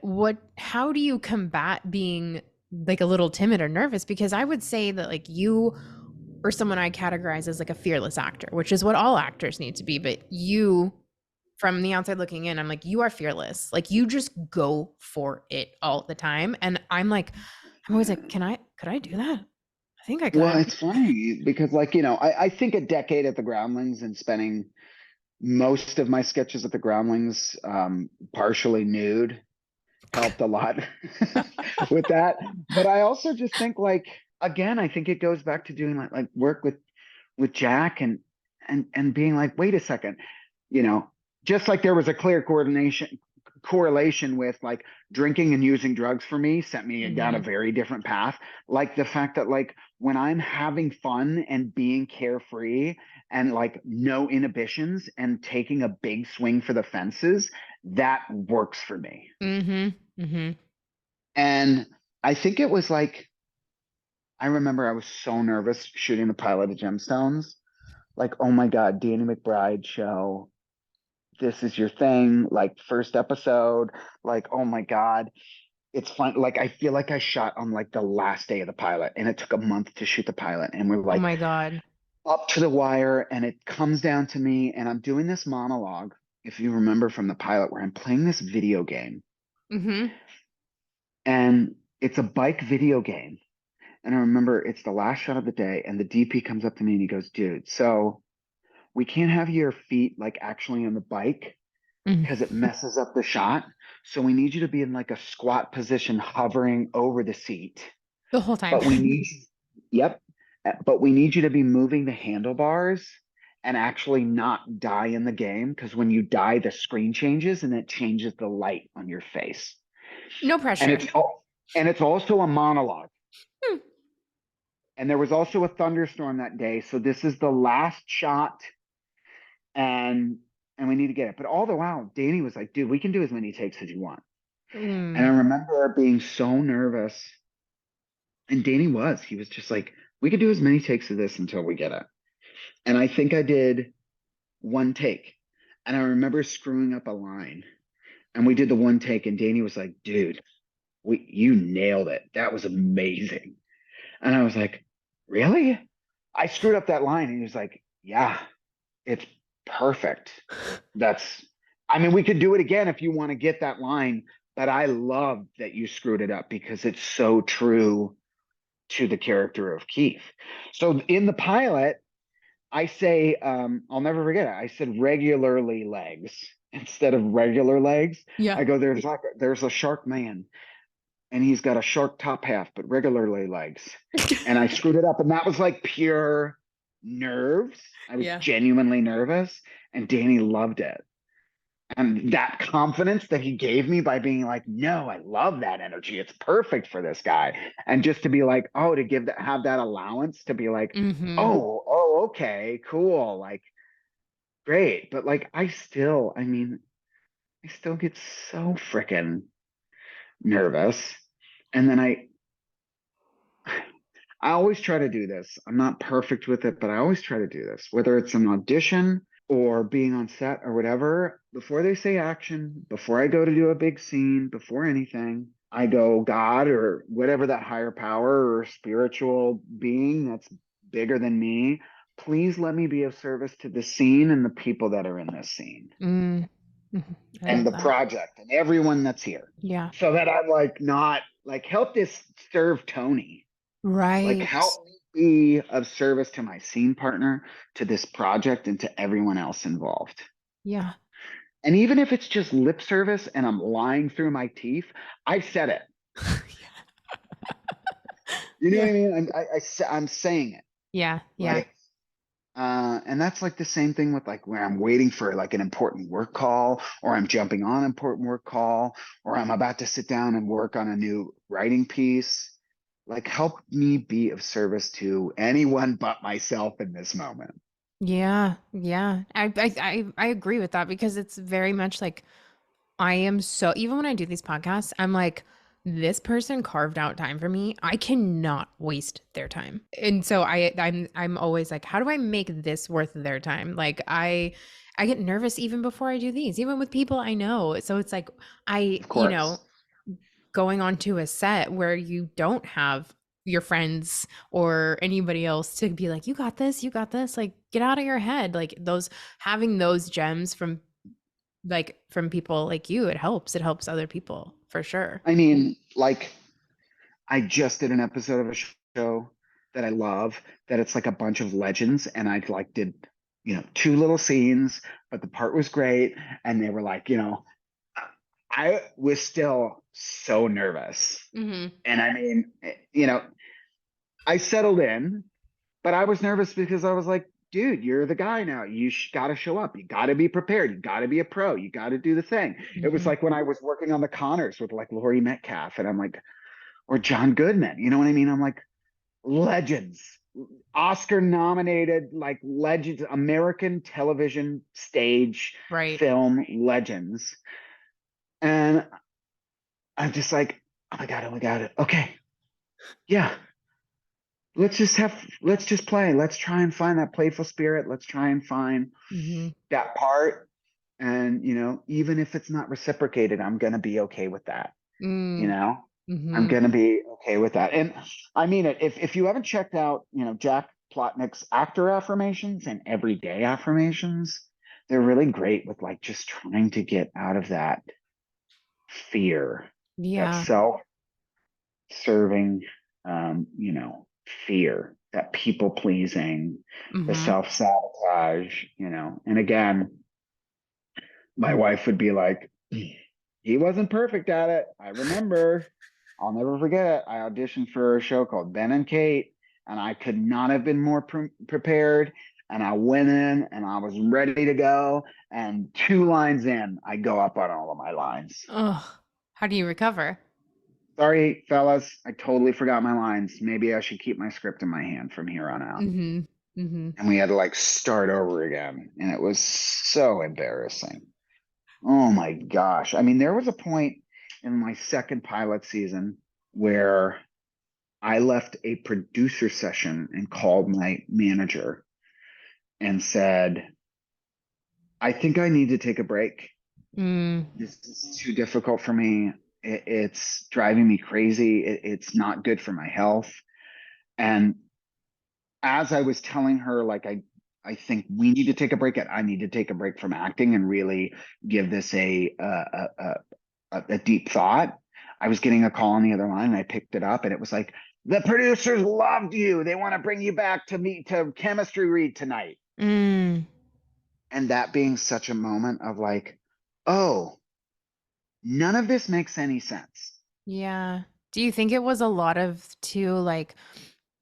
how do you combat being like a little timid or nervous? Because I would say that like you or someone I categorize as like a fearless actor, which is what all actors need to be. But you, from the outside looking in, I'm like, you are fearless. Like you just go for it all the time. And I'm always like, could I do that? I think I well, could. it's funny because, like, I think a decade at the Groundlings and spending most of my sketches at the Groundlings partially nude helped a lot with that. But I also just think like again, I think it goes back to doing like work with Jack and being like, wait a second, you know, just like there was a clear coordination correlation with like drinking and using drugs for me sent me down a Mm-hmm. very different path. Like the fact that like when I'm having fun and being carefree and like no inhibitions and taking a big swing for the fences, that works for me. Mm-hmm. Mm-hmm. And I think it was like, I remember I was so nervous shooting the pilot of Gemstones. Like, oh my God, Danny McBride show. This is your thing. Like, first episode. Like, oh my God. It's fun. Like, I feel like I shot on like the last day of the pilot and it took a month to shoot the pilot. And we're Oh like my God. up to the wire and it comes down to me and I'm doing this monologue, if you remember from the pilot, where I'm playing this video game Mm-hmm. and it's a bike video game. And I remember it's the last shot of the day, and the DP comes up to me and he goes, dude, so we can't have your feet like actually on the bike Mm-hmm. because it messes up the shot. So we need you to be in like a squat position hovering over the seat. The whole time. But we need, yep, but we need you to be moving the handlebars and actually not die in the game because when you die, the screen changes and it changes the light on your face. No And pressure. it's also a monologue. Hmm. And there was also a thunderstorm that day. So this is the last shot and we need to get it. But all the while, Danny was like, dude, we can do as many takes as you want. And I Mm. remember being so nervous. And he was just like, we could do as many takes of this until we get it. And I think I did one take. And I remember screwing up a line, and we did the one take, and Danny was like, dude, you nailed it. That was amazing. And I was like, really? I screwed up that line. And he was like, yeah, it's perfect. I mean, we could do it again if you want to get that line, but I love that you screwed it up because it's so true to the character of Keefe. So in the pilot, I say, I'll never forget it. I said regularly legs instead of regular legs. Yeah. I go, there's a shark man, and he's got a shark top half, but regularly legs. And I screwed it up. And that was like pure nerves. I was genuinely nervous, and Danny loved it. And that confidence that he gave me by being like, no, I love that energy. It's perfect for this guy. And just to be like, oh, to have that allowance to be like, oh, okay, cool. Like, great. But like, I still get so freaking nervous. And then I always try to do this. I'm not perfect with it, but I always try to do this, whether it's an audition or being on set or whatever. Before they say action, before I go to do a big scene, before anything, I go, God, or whatever that higher power or spiritual being that's bigger than me, please let me be of service to the scene and the people that are in this scene. And the project and everyone that's here. Yeah. So that I'm like, not like, help this serve Tony. Right. Like, help me be of service to my scene partner, to this project, and to everyone else involved. Yeah. And even if it's just lip service and I'm lying through my teeth, I've said it. You know what I mean? I'm saying it. Yeah. Yeah. Right? And that's like the same thing with like where I'm waiting for like an important work call, or I'm jumping on an important work call, or I'm about to sit down and work on a new writing piece. Like, help me be of service to anyone but myself in this moment. Yeah. Yeah. I agree with that, because it's very much like, I am so, even when I do these podcasts, I'm like, this person carved out time for me. I cannot waste their time. And so I'm always like, how do I make this worth their time? Like I get nervous even before I do these, even with people I know. So it's like, going onto a set where you don't have your friends or anybody else to be like, you got this, like, get out of your head. Like having those gems from people like you, it helps other people for sure. I mean, like, I just did an episode of a show that I love, that it's like a bunch of legends, and I like did, 2 little scenes, but the part was great. And they were like, I was still so nervous. And I mean, I settled in, but I was nervous because I was like, dude, you're the guy now. You got to show up. You got to be prepared. You got to be a pro. You got to do the thing. It was like when I was working on the Connors with like Laurie Metcalf, and I'm like, or John Goodman, you know what I mean? I'm like, legends, Oscar nominated, like legends, American television, stage, film legends. And I'm just like, oh my God. Okay. Yeah. Let's just play. Let's try and find that playful spirit. Let's try and find that part. And, even if it's not reciprocated, I'm going to be okay with that. I'm going to be okay with that. And I mean it. If you haven't checked out, Jack Plotnick's actor affirmations and everyday affirmations, they're really great with like just trying to get out of that fear. Yeah. That self-serving, fear, that people pleasing, the self-sabotage, and again, my wife would be like, he wasn't perfect at it. I remember, I'll never forget it. I auditioned for a show called Ben and Kate, and I could not have been more prepared. And I went in and I was ready to go. And 2 lines in, I go up on all of my lines. Oh, how do you recover? Sorry, fellas, I totally forgot my lines. Maybe I should keep my script in my hand from here on out. And we had to like start over again. And it was so embarrassing. Oh my gosh. I mean, there was a point in my second pilot season where I left a producer session and called my manager and said, I think I need to take a break. Mm. This is too difficult for me. It's driving me crazy. It's not good for my health. And as I was telling her, like, I think we need to take a break. I need to take a break from acting and really give this a deep thought. I was getting a call on the other line and I picked it up and it was like, the producers loved you. They want to bring you back to meet to chemistry read tonight. Mm. And that being such a moment of like, oh, none of this makes any sense. Yeah. Do you think it was a lot of too, like,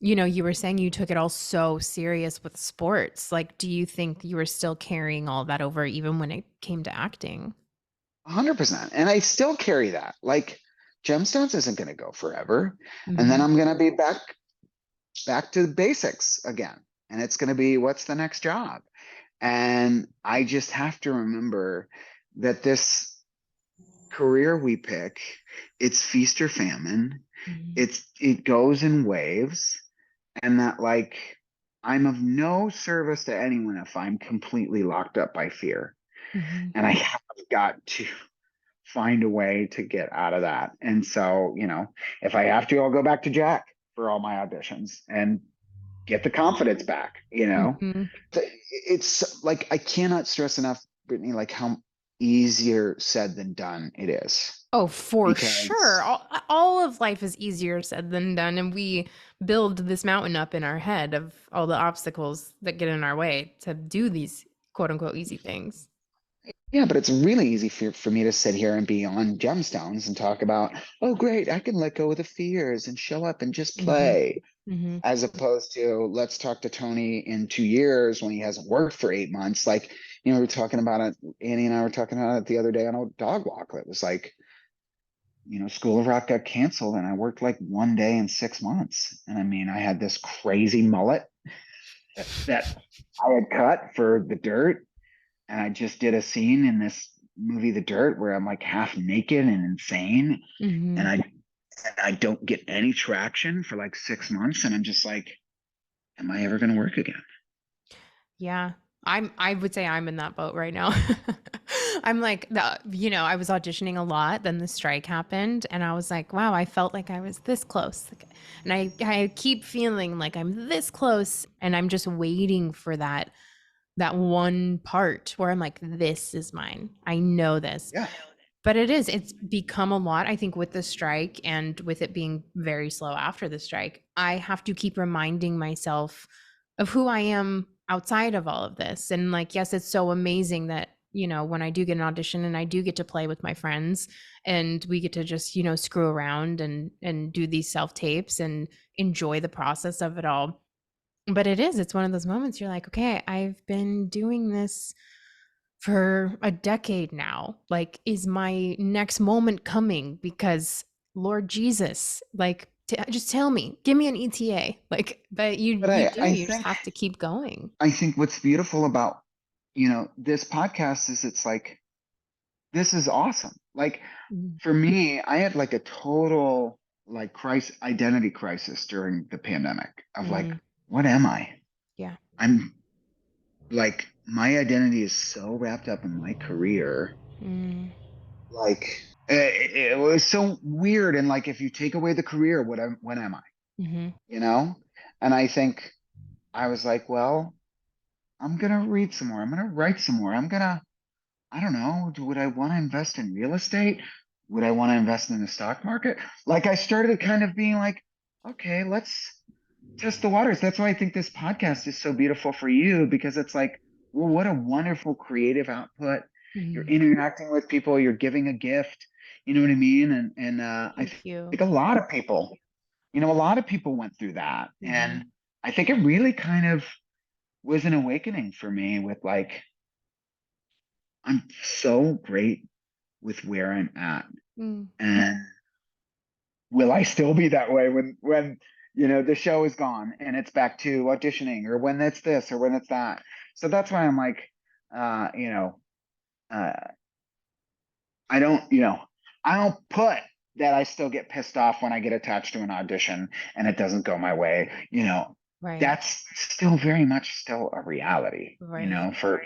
you were saying you took it all so serious with sports. Like, do you think you were still carrying all that over even when it came to acting? 100%. And I still carry that. Like, Gemstones isn't going to go forever. And then Mhm. I'm going to be back to the basics again. And it's going to be, what's the next job? And I just have to remember that this career we pick, it's feast or famine. Mhm. It goes in waves, and that like I'm of no service to anyone if I'm completely locked up by fear. Mhm. And I have got to find a way to get out of that. And so, if I have to, I'll go back to Jack for all my auditions and get the confidence back. Mhm. It's like I cannot stress enough, Brittany, like how easier said than done it is. Oh, for sure. Because All of life is easier said than done, and we build this mountain up in our head of all the obstacles that get in our way to do these quote unquote easy things. yeah, but it's really easy for me to sit here and be on Gemstones and talk about, oh, great, I can let go of the fears and show up and just Mhm. play, Mhm. as opposed to let's talk to Tony in 2 years when he hasn't worked for 8 months. Like, we were talking about it, Annie and I were talking about it the other day on a dog walk. It was like, School of Rock got canceled and I worked like one day in 6 months. And I mean, I had this crazy mullet that I had cut for The Dirt. And I just did a scene in this movie, The Dirt, where I'm like half naked and insane. And Mhm. I don't get any traction for like 6 months. And I'm just like, am I ever going to work again? Yeah. I would say I'm in that boat right now. I'm like I was auditioning a lot, then the strike happened and I was like, wow, I felt like I was this close. And I keep feeling like I'm this close and I'm just waiting for that one part where I'm like, this is mine. I know this. Yeah. But it's become a lot, I think, with the strike and with it being very slow after the strike. I have to keep reminding myself of who I am outside of all of this. And like, yes, it's so amazing that, when I do get an audition and I do get to play with my friends and we get to just, screw around and do these self tapes and enjoy the process of it all. But it's one of those moments you're like, okay, I've been doing this for a decade now. Like, is my next moment coming? Because Lord Jesus, like, just tell me, give me an ETA. Like, but you But you I, do. I You just think, have to keep going. I think what's beautiful about, this podcast is it's like, this is awesome. Like, Mm. for me, I had like a total like identity crisis during the pandemic of like, Mm. what am I? Yeah. I'm like, my identity is so wrapped up in my career. Mm. Like, it was so weird. And like, if you take away the career, when am I? Mm-hmm. You know? And I think I was like, well, I'm gonna read some more. I'm gonna write some more. I don't know, would I want to invest in real estate? Would I want to invest in the stock market? Like, I started kind of being like, okay, let's test the waters. That's why I think this podcast is so beautiful for you, because it's like, well, what a wonderful creative output. You're Mm. interacting with people, you're giving a gift. You know what I mean? And I Thank you. think a lot of people went through that. Mm-hmm. And I think it really kind of was an awakening for me with like, I'm so great with where I'm at. Mm. And will I still be that way when the show is gone and it's back to auditioning, or when it's this or when it's that? So that's why I'm like, uh, you know, uh, I don't, I don't put that I still get pissed off when I get attached to an audition and it doesn't go my way. Right. That's still very much still a reality, Right. for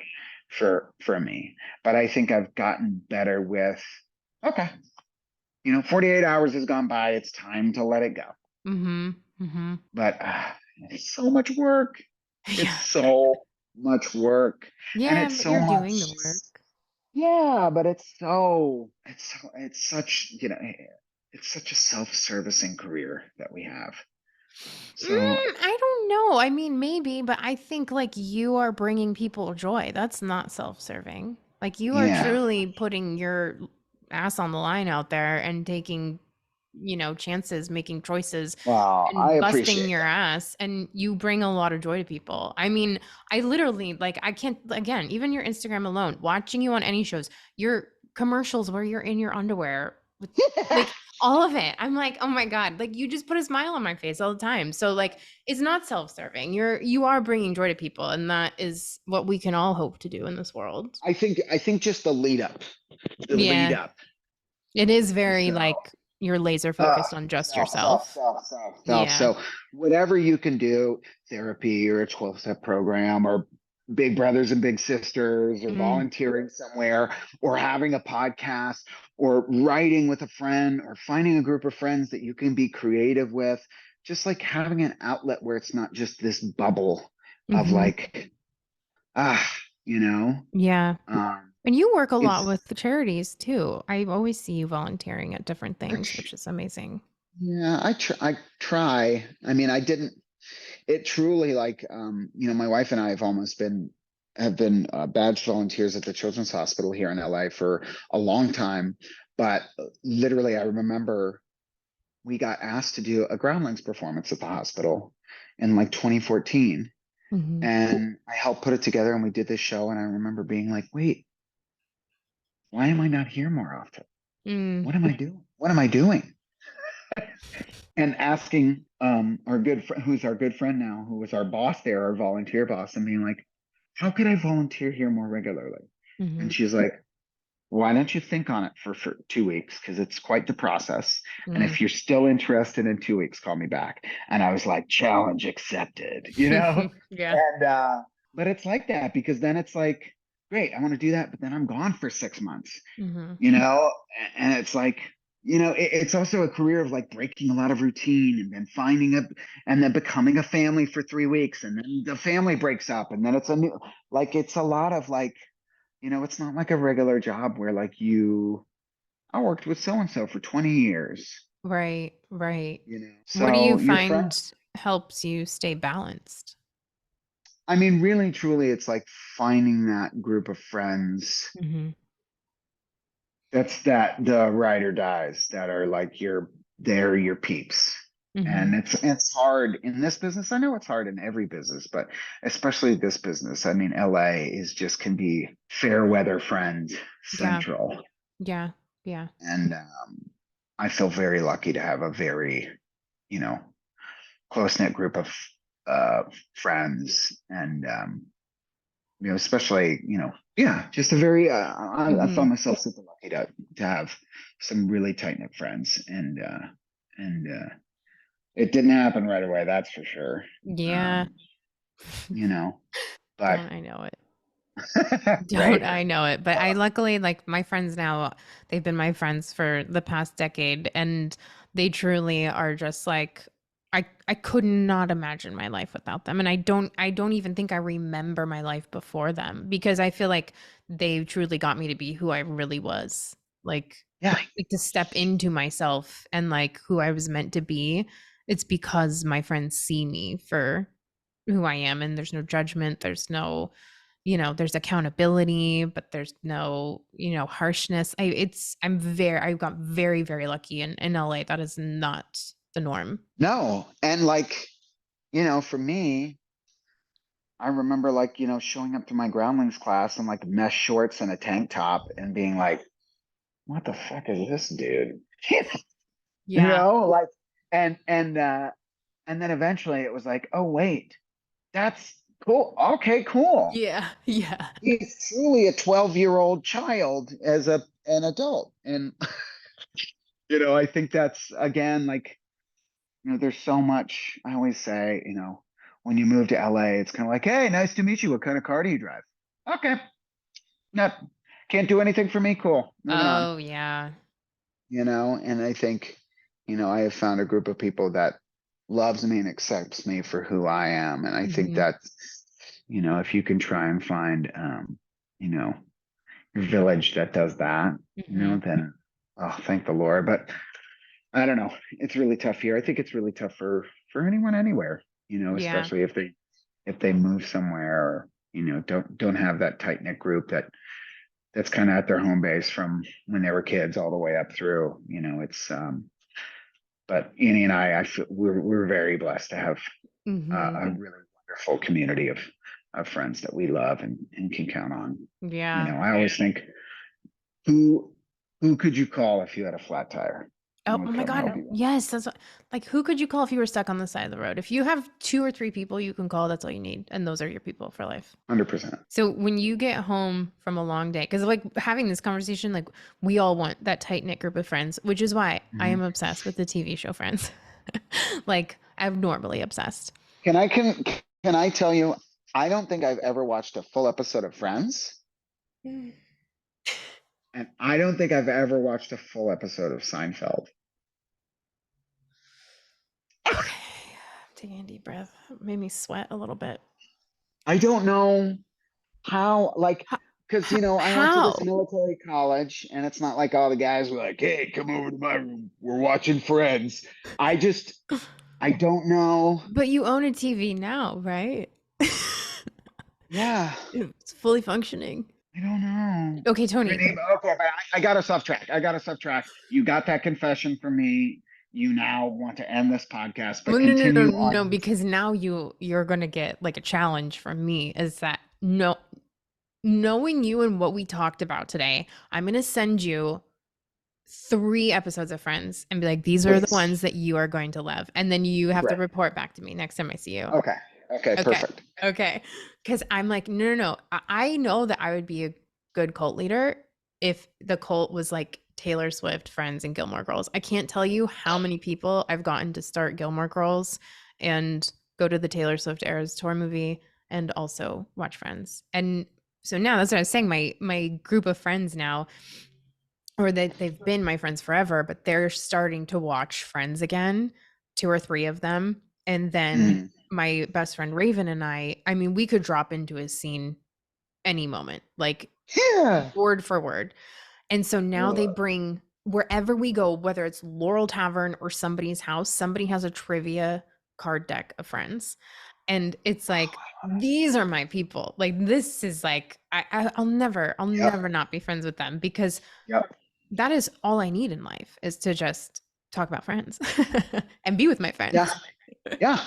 for me. But I think I've gotten better with, okay, 48 hours has gone by. It's time to let it go. Mm-hmm. Mm-hmm. But it's so much work. It's Yeah. so much work. And Yeah, it's but so you're doing the much, work. yeah, but it's such, it's such a self-servicing career that we have. So I don't know. I mean, maybe, but I think like you are bringing people joy. That's not self-serving. Like you are yeah, truly putting your ass on the line out there and taking, chances, making choices well, I and busting appreciate your ass, and you bring a lot of joy to people. I mean, I literally like I can't again, even your Instagram alone, watching you on any shows, your commercials where you're in your underwear with that. like all of it. I'm like, "Oh my God, like you just put a smile on my face all the time." So like it's not self-serving. You are bringing joy to people, and that is what we can all hope to do in this world. I think just the lead Yeah. up. It is very So like you're laser uh, focused on just self, self, yourself. self, self, self. Yeah. So whatever you can do, therapy or a 12-step program or big brothers and big sisters or Mm, volunteering somewhere or having a podcast or writing with a friend or finding a group of friends that you can be creative with, just like having an outlet where it's not just this bubble of mhm. like, ah, you know, Yeah. um, And you work a lot it's with the charities too. I always see you volunteering at different I things, tr- which is amazing. yeah, I try. I mean, I didn't. It truly like my wife and I have been badge volunteers at the Children's Hospital here in LA for a long time. But literally, I remember we got asked to do a Groundlings performance at the hospital in like 2014, Mhm. and I helped put it together, and we did this show. And I remember being like, "Wait, why am I not here more often? Mm. What am I doing? What am I doing?" And asking our good friend, who's our good friend now, who was our boss there, our volunteer boss, and being like, how could I volunteer here more regularly? And Mhm. she's like, why don't you think on it for 2 weeks? Because it's quite the process. And Mm. if you're still interested in 2 weeks, call me back. And I was like, challenge accepted, you know? Yeah. And but it's like that because then it's like, great, I want to do that, but then I'm gone for 6 months, Mhm. you know? And it's like, it's also a career of like breaking a lot of routine and then and then becoming a family for 3 weeks. And then the family breaks up. And then it's it's a lot of like, it's not like a regular job where like I worked with so and so for 20 years, Right, right. What do you So your friend, find helps you stay balanced? I mean, really, truly, it's like finding that group of friends Mhm. that the ride or dies that are like they're your peeps. And Mhm. it's hard in this business. I know it's hard in every business, but especially this business. I mean, LA is just can be fair weather friend Yeah. central. Yeah. Yeah. And I feel very lucky to have a very, you know, close knit group of uh, friends, and especially, yeah, just a very. I Mhm. found myself super lucky to have some really tight knit friends, and it didn't happen right away, that's for sure. Yeah. Um, you know, but Don't I know it? Don't right. I know it? But I luckily like my friends now, they've been my friends for the past decade, and they truly are just like I could not imagine my life without them. And I don't even think I remember my life before them because I feel like they truly got me to be who I really was. Like Yeah. like to step into myself and like who I was meant to be. It's because my friends see me for who I am, and there's no judgment, there's no there's accountability, but there's no, harshness. I got very, very lucky in LA. That is not the norm. No, and like, for me, I remember like, showing up to my groundlings class in like mesh shorts and a tank top and being like, what the fuck is this dude? Yeah. Like, and then eventually it was like, oh wait, that's cool. Okay, cool. Yeah. Yeah. He's truly a 12-year-old child as an adult. And I think that's again like, there's so much. I always say, when you move to LA, it's kind of like, hey, nice to meet you. What kind of car do you drive? Okay. not can't do anything for me. Cool. Moving on. Oh, yeah. And I think, I have found a group of people that loves me and accepts me for who I am. And I think Hmm. that's, if you can try and find, your village that does that, Hmm. then, oh, thank the Lord. But I don't know. It's really tough here. I think it's really tough for anyone anywhere, Yeah. especially if they move somewhere or, don't have that tight knit group that's kind of at their home base from when they were kids all the way up through. It's but Annie and I feel we're very blessed to have Hmm. a really wonderful community of friends that we love and can count on. Yeah. I always think who who could you call if you had a flat tire Oh, and oh would my come God. help you? Yes. Like, who could you call if you were stuck on the side of the road? If you have 2 or 3 people you can call, that's all you need. And those are your people for life. 100%. So when you get home from a long day, because like having this conversation, like we all want that tight knit group of friends, which is why I Mhm. am obsessed with the TV show Friends. Like abnormally obsessed. Can I tell you? I don't think I've ever watched a full episode of Friends, Mm. and I don't think I've ever watched a full episode of Seinfeld. Okay. Taking a deep breath. Made me sweat a little bit. I don't know how, like, How? because How? I went to this How? military college, and it's not like all the guys were like, "Hey, come over to my room. We're watching Friends." I just, I don't know. But you own a TV now, right? Yeah, It's fully functioning. I don't know. Okay, Tony. Okay, but I got us off track. I got us off track. You got that confession from me. You now want to end this podcast, but Well, no, no, no, continue no, on. because now you're gonna get like a challenge from me. Is that no, knowing you and what we talked about today, I'm gonna send you 3 episodes of Friends and be like, these are the Please. ones that you are going to love, and then you have to Great. report back to me next time I see you. Okay. Okay. Okay. Perfect. Okay. Because I'm like, no, no, no. I know that I would be a good cult leader if the cult was like Taylor Swift, Friends, and Gilmore Girls. I can't tell you how many people I've gotten to start Gilmore Girls and go to the Taylor Swift Eras tour movie and also watch Friends. And so now that's what I was saying. My group of friends now, or they've been my friends forever, but they're starting to watch Friends again, 2 or 3 of them. And then Mm. my best friend Raven and I mean, we could drop into a scene any moment, like Yeah. word for word. And so now they Ugh. bring wherever we go, whether it's Laurel Tavern or somebody's house, somebody has a trivia card deck of Friends. And it's like, these are my people. Like this is like I'll Yep. never not be friends with them because Yep. that is all I need in life is to just talk about Friends and be with my Yeah. friends. Yeah.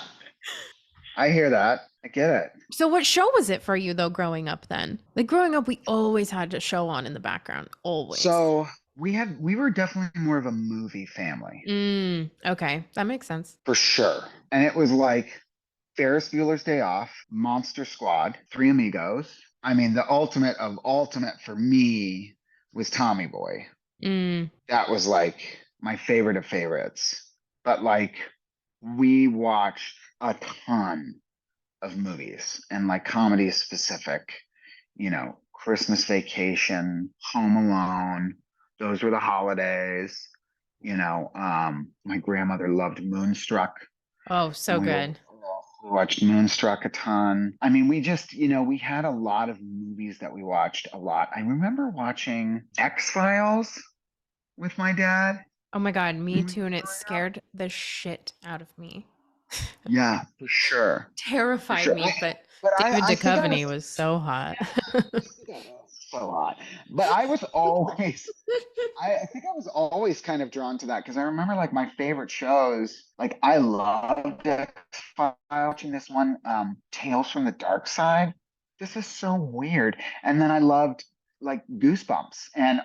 I hear that. I get it. So what show was it for you though growing up then? Like growing up we always had a show on in the background, always. So we were definitely more of a movie family Okay, that makes sense. for sure. And it was like Ferris Bueller's Day Off, Monster Squad, Three Amigos. I mean, the ultimate of ultimate for me was Tommy Boy. Mm, That was like my favorite of favorites. But like we watched a ton of movies and like comedy specific, Christmas Vacation, Home Alone. Those were the holidays. My grandmother loved Moonstruck, oh, so and good. we watched Moonstruck a ton. I mean, we just, we had a lot of movies that we watched a lot. I remember watching X-Files with my dad. Oh my God, me When we too, and were it growing up. scared the shit out of me. Yeah, for sure. For Terrified sure. me, but But David I think I Duchovny was was so hot. so hot. But I was always, I think I was always kind of drawn to that because I remember like my favorite shows. Like I loved watching this one, Tales from the Dark Side. This is so weird. And then I loved like Goosebumps and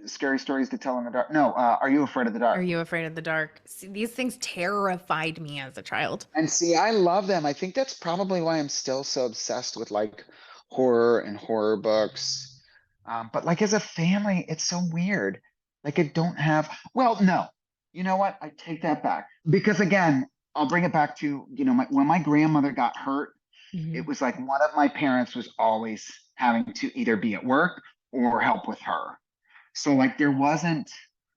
Scary Stories to Tell in the Dark. No, Are You Afraid of the Are Dark? you afraid of the dark? See, these things terrified me as a child. And see, I love them. I think that's probably why I'm still so obsessed with like horror and horror books. But like as a family, it's so weird. Like I don't have, well, no, you know what? I take that back because again, I'll bring it back to, when my grandmother got hurt, it was like one of my parents was always having to either be at work or help with her. So like there wasn't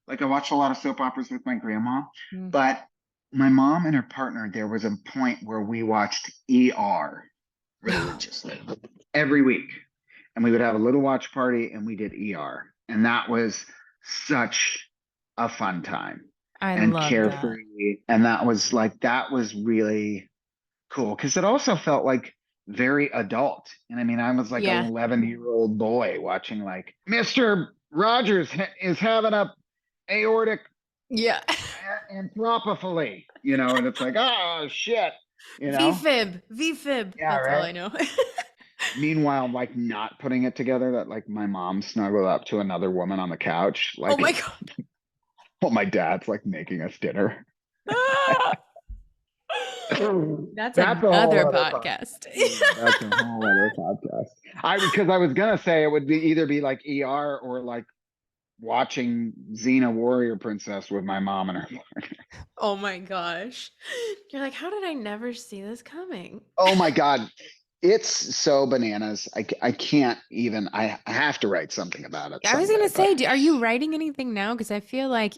like I watched a lot of soap operas with my grandma, but my mom and her partner, there was a point where we watched ER religiously every week. And we would have a little watch party and we did ER. And that was such a fun time and love carefree. that. And that was really cool because it also felt like very adult. And I mean, I was like an 11-year-old boy watching like Mr. Rogers is having a aortic anthropophilia, and it's like, oh shit, VFib. Yeah, that's right? all I know. Meanwhile, like not putting it together that like my mom snuggled up to another woman on the couch, like, oh my god, while my dad's like making us dinner. That's another podcast. That's a whole other podcast. Because I was gonna say it would be either be like ER or like watching Xena Warrior Princess with my mom and her partner. Oh my gosh. You're like, how did I never see this coming? Oh my God. It's so bananas. I can't even, I have to write something about it. I was going to say, are you writing anything now? Because I feel like,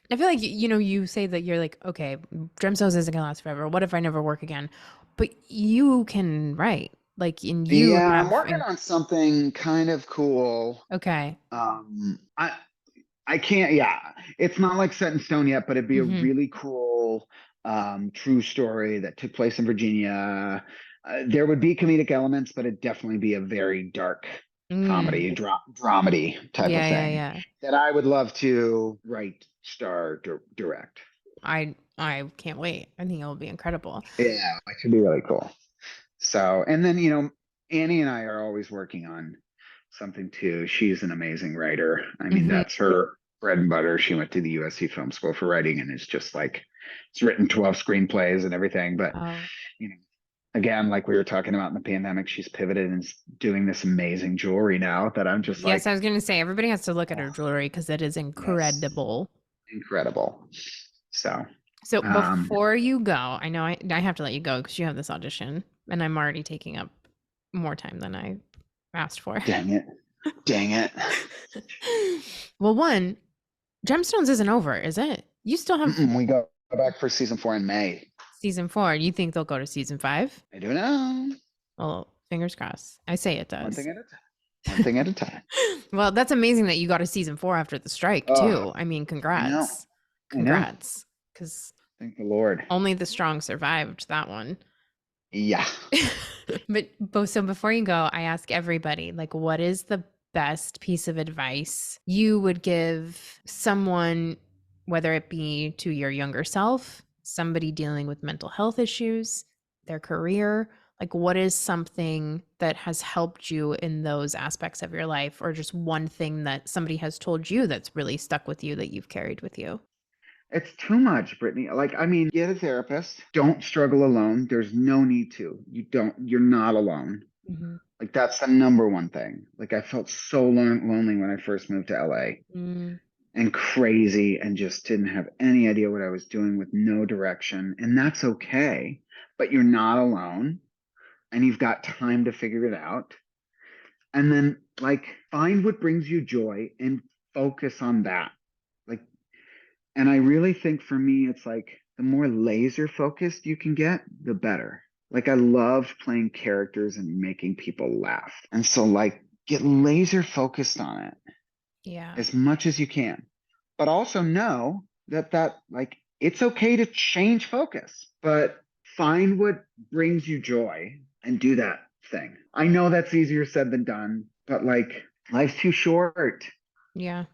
you say that you're like, okay, Gemstones isn't going to last forever. What if I never work again? But you can write. Like I'm working on something kind of cool. Okay. I can't, it's not like set in stone yet, but it'd be a really cool true story that took place in Virginia. There would be comedic elements, but it'd definitely be a very dark comedy, dramedy type of thing that I would love to write, star, direct. I can't wait. I think it'll be incredible. Yeah, it should be really cool. So, and then, Annie and I are always working on something too. She's an amazing writer. I mean, that's her bread and butter. She went to the USC Film School for writing and it's just like, it's written 12 screenplays and everything. But, again, like we were talking about in the pandemic, she's pivoted and doing this amazing jewelry now that I'm just like. Yes, I was going to say, everybody has to look at her jewelry because it is incredible. Yes. Incredible. So before you go, I know I have to let you go because you have this audition and I'm already taking up more time than I asked for. Dang it. Well, one, Gemstones isn't over, is it? You still have. We go back for season 4 in May. Season 4. You think they'll go to season 5? I don't know. Well, fingers crossed. I say it does. One thing at a time. Well, that's amazing that you got a season 4 after the strike too. I mean, congrats. Congrats. Because thank the Lord. Only the strong survived that one. Yeah. But so before you go, I ask everybody, like, what is the best piece of advice you would give someone, whether it be to your younger self, somebody dealing with mental health issues, their career? Like, what is something that has helped you in those aspects of your life, or just one thing that somebody has told you that's really stuck with you that you've carried with you? It's too much, Brittany. Like, I mean, get a therapist. Don't struggle alone. There's no need to. You're not alone. Like, that's the number one thing. Like, I felt so lonely when I first moved to LA and crazy and just didn't have any idea what I was doing with no direction. And that's okay. But you're not alone and you've got time to figure it out. And then, like, find what brings you joy and focus on that. And I really think for me, it's like the more laser focused you can get, the better. Like I love playing characters and making people laugh. And so like get laser focused on it. Yeah. As much as you can. But also know that like it's okay to change focus, but find what brings you joy and do that thing. I know that's easier said than done, but like life's too short. Yeah.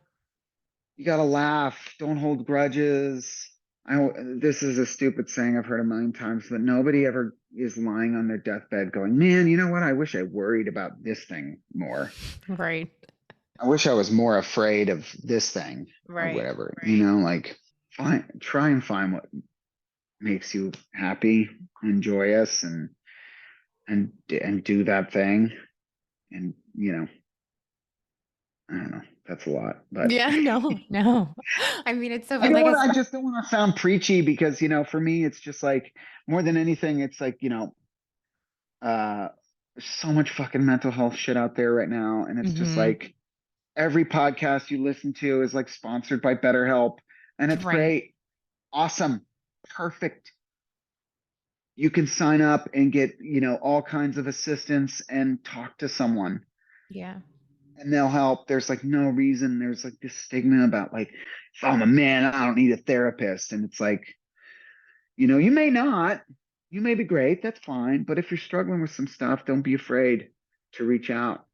You gotta laugh. Don't hold grudges. This is a stupid saying I've heard a million times, but nobody ever is lying on their deathbed going, man, you know what? I wish I worried about this thing more. Right. I wish I was more afraid of this thing or whatever. Right. Like try and find what makes you happy and joyous and do that thing. And, I don't know. That's a lot, but yeah, no. I mean, it's so. I just don't want to sound preachy because for me, it's just like more than anything, it's like There's so much fucking mental health shit out there right now. And it's just like every podcast you listen to is like sponsored by BetterHelp. And it's great. Awesome. Perfect. You can sign up and get, all kinds of assistance and talk to someone. Yeah. And they'll help. There's like no reason. There's like this stigma about like, if I'm a man, I don't need a therapist. And it's like, you may not. You may be great. That's fine. But if you're struggling with some stuff, don't be afraid to reach out,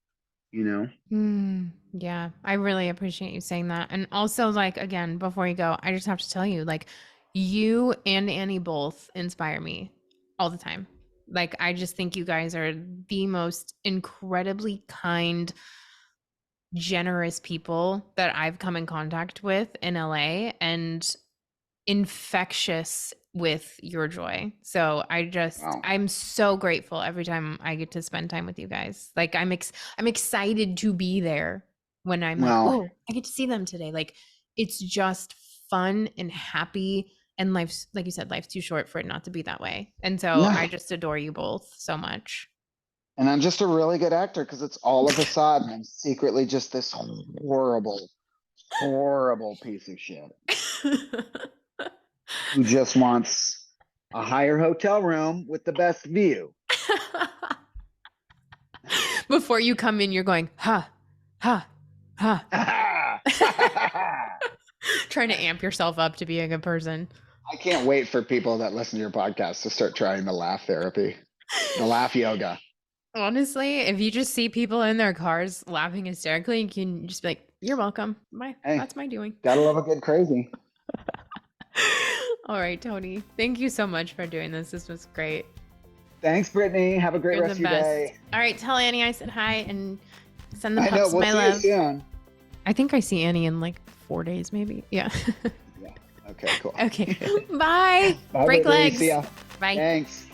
Yeah, I really appreciate you saying that. And also, like, again, before you go, I just have to tell you, like, you and Annie both inspire me all the time. Like, I just think you guys are the most incredibly kind, generous people that I've come in contact with in LA, and infectious with your joy. So I'm so grateful every time I get to spend time with you guys. Like I'm excited to be there when I'm like, oh, I get to see them today. Like it's just fun and happy, and life's, like you said, life's too short for it not to be that way. And so I just adore you both so much. And I'm just a really good actor because it's all a facade, and I'm secretly just this horrible, horrible piece of shit who just wants a higher hotel room with the best view. Before you come in, you're going, ha, ha, ha. Trying to amp yourself up to be a good person. I can't wait for people that listen to your podcast to start trying the laugh therapy, the laugh yoga. Honestly, if you just see people in their cars laughing hysterically, you can just be like, you're welcome. That's my doing. Gotta love a good crazy. All right, Tony. Thank you so much for doing this. This was great. Thanks, Brittany. Have a great rest of your day. All right, tell Annie I said hi and send the pups my love. See you soon. I think I see Annie in like 4 days, maybe. Yeah. Yeah. Okay, cool. Okay. Bye. Bye, Break Brittany. legs. See ya. Bye. Thanks.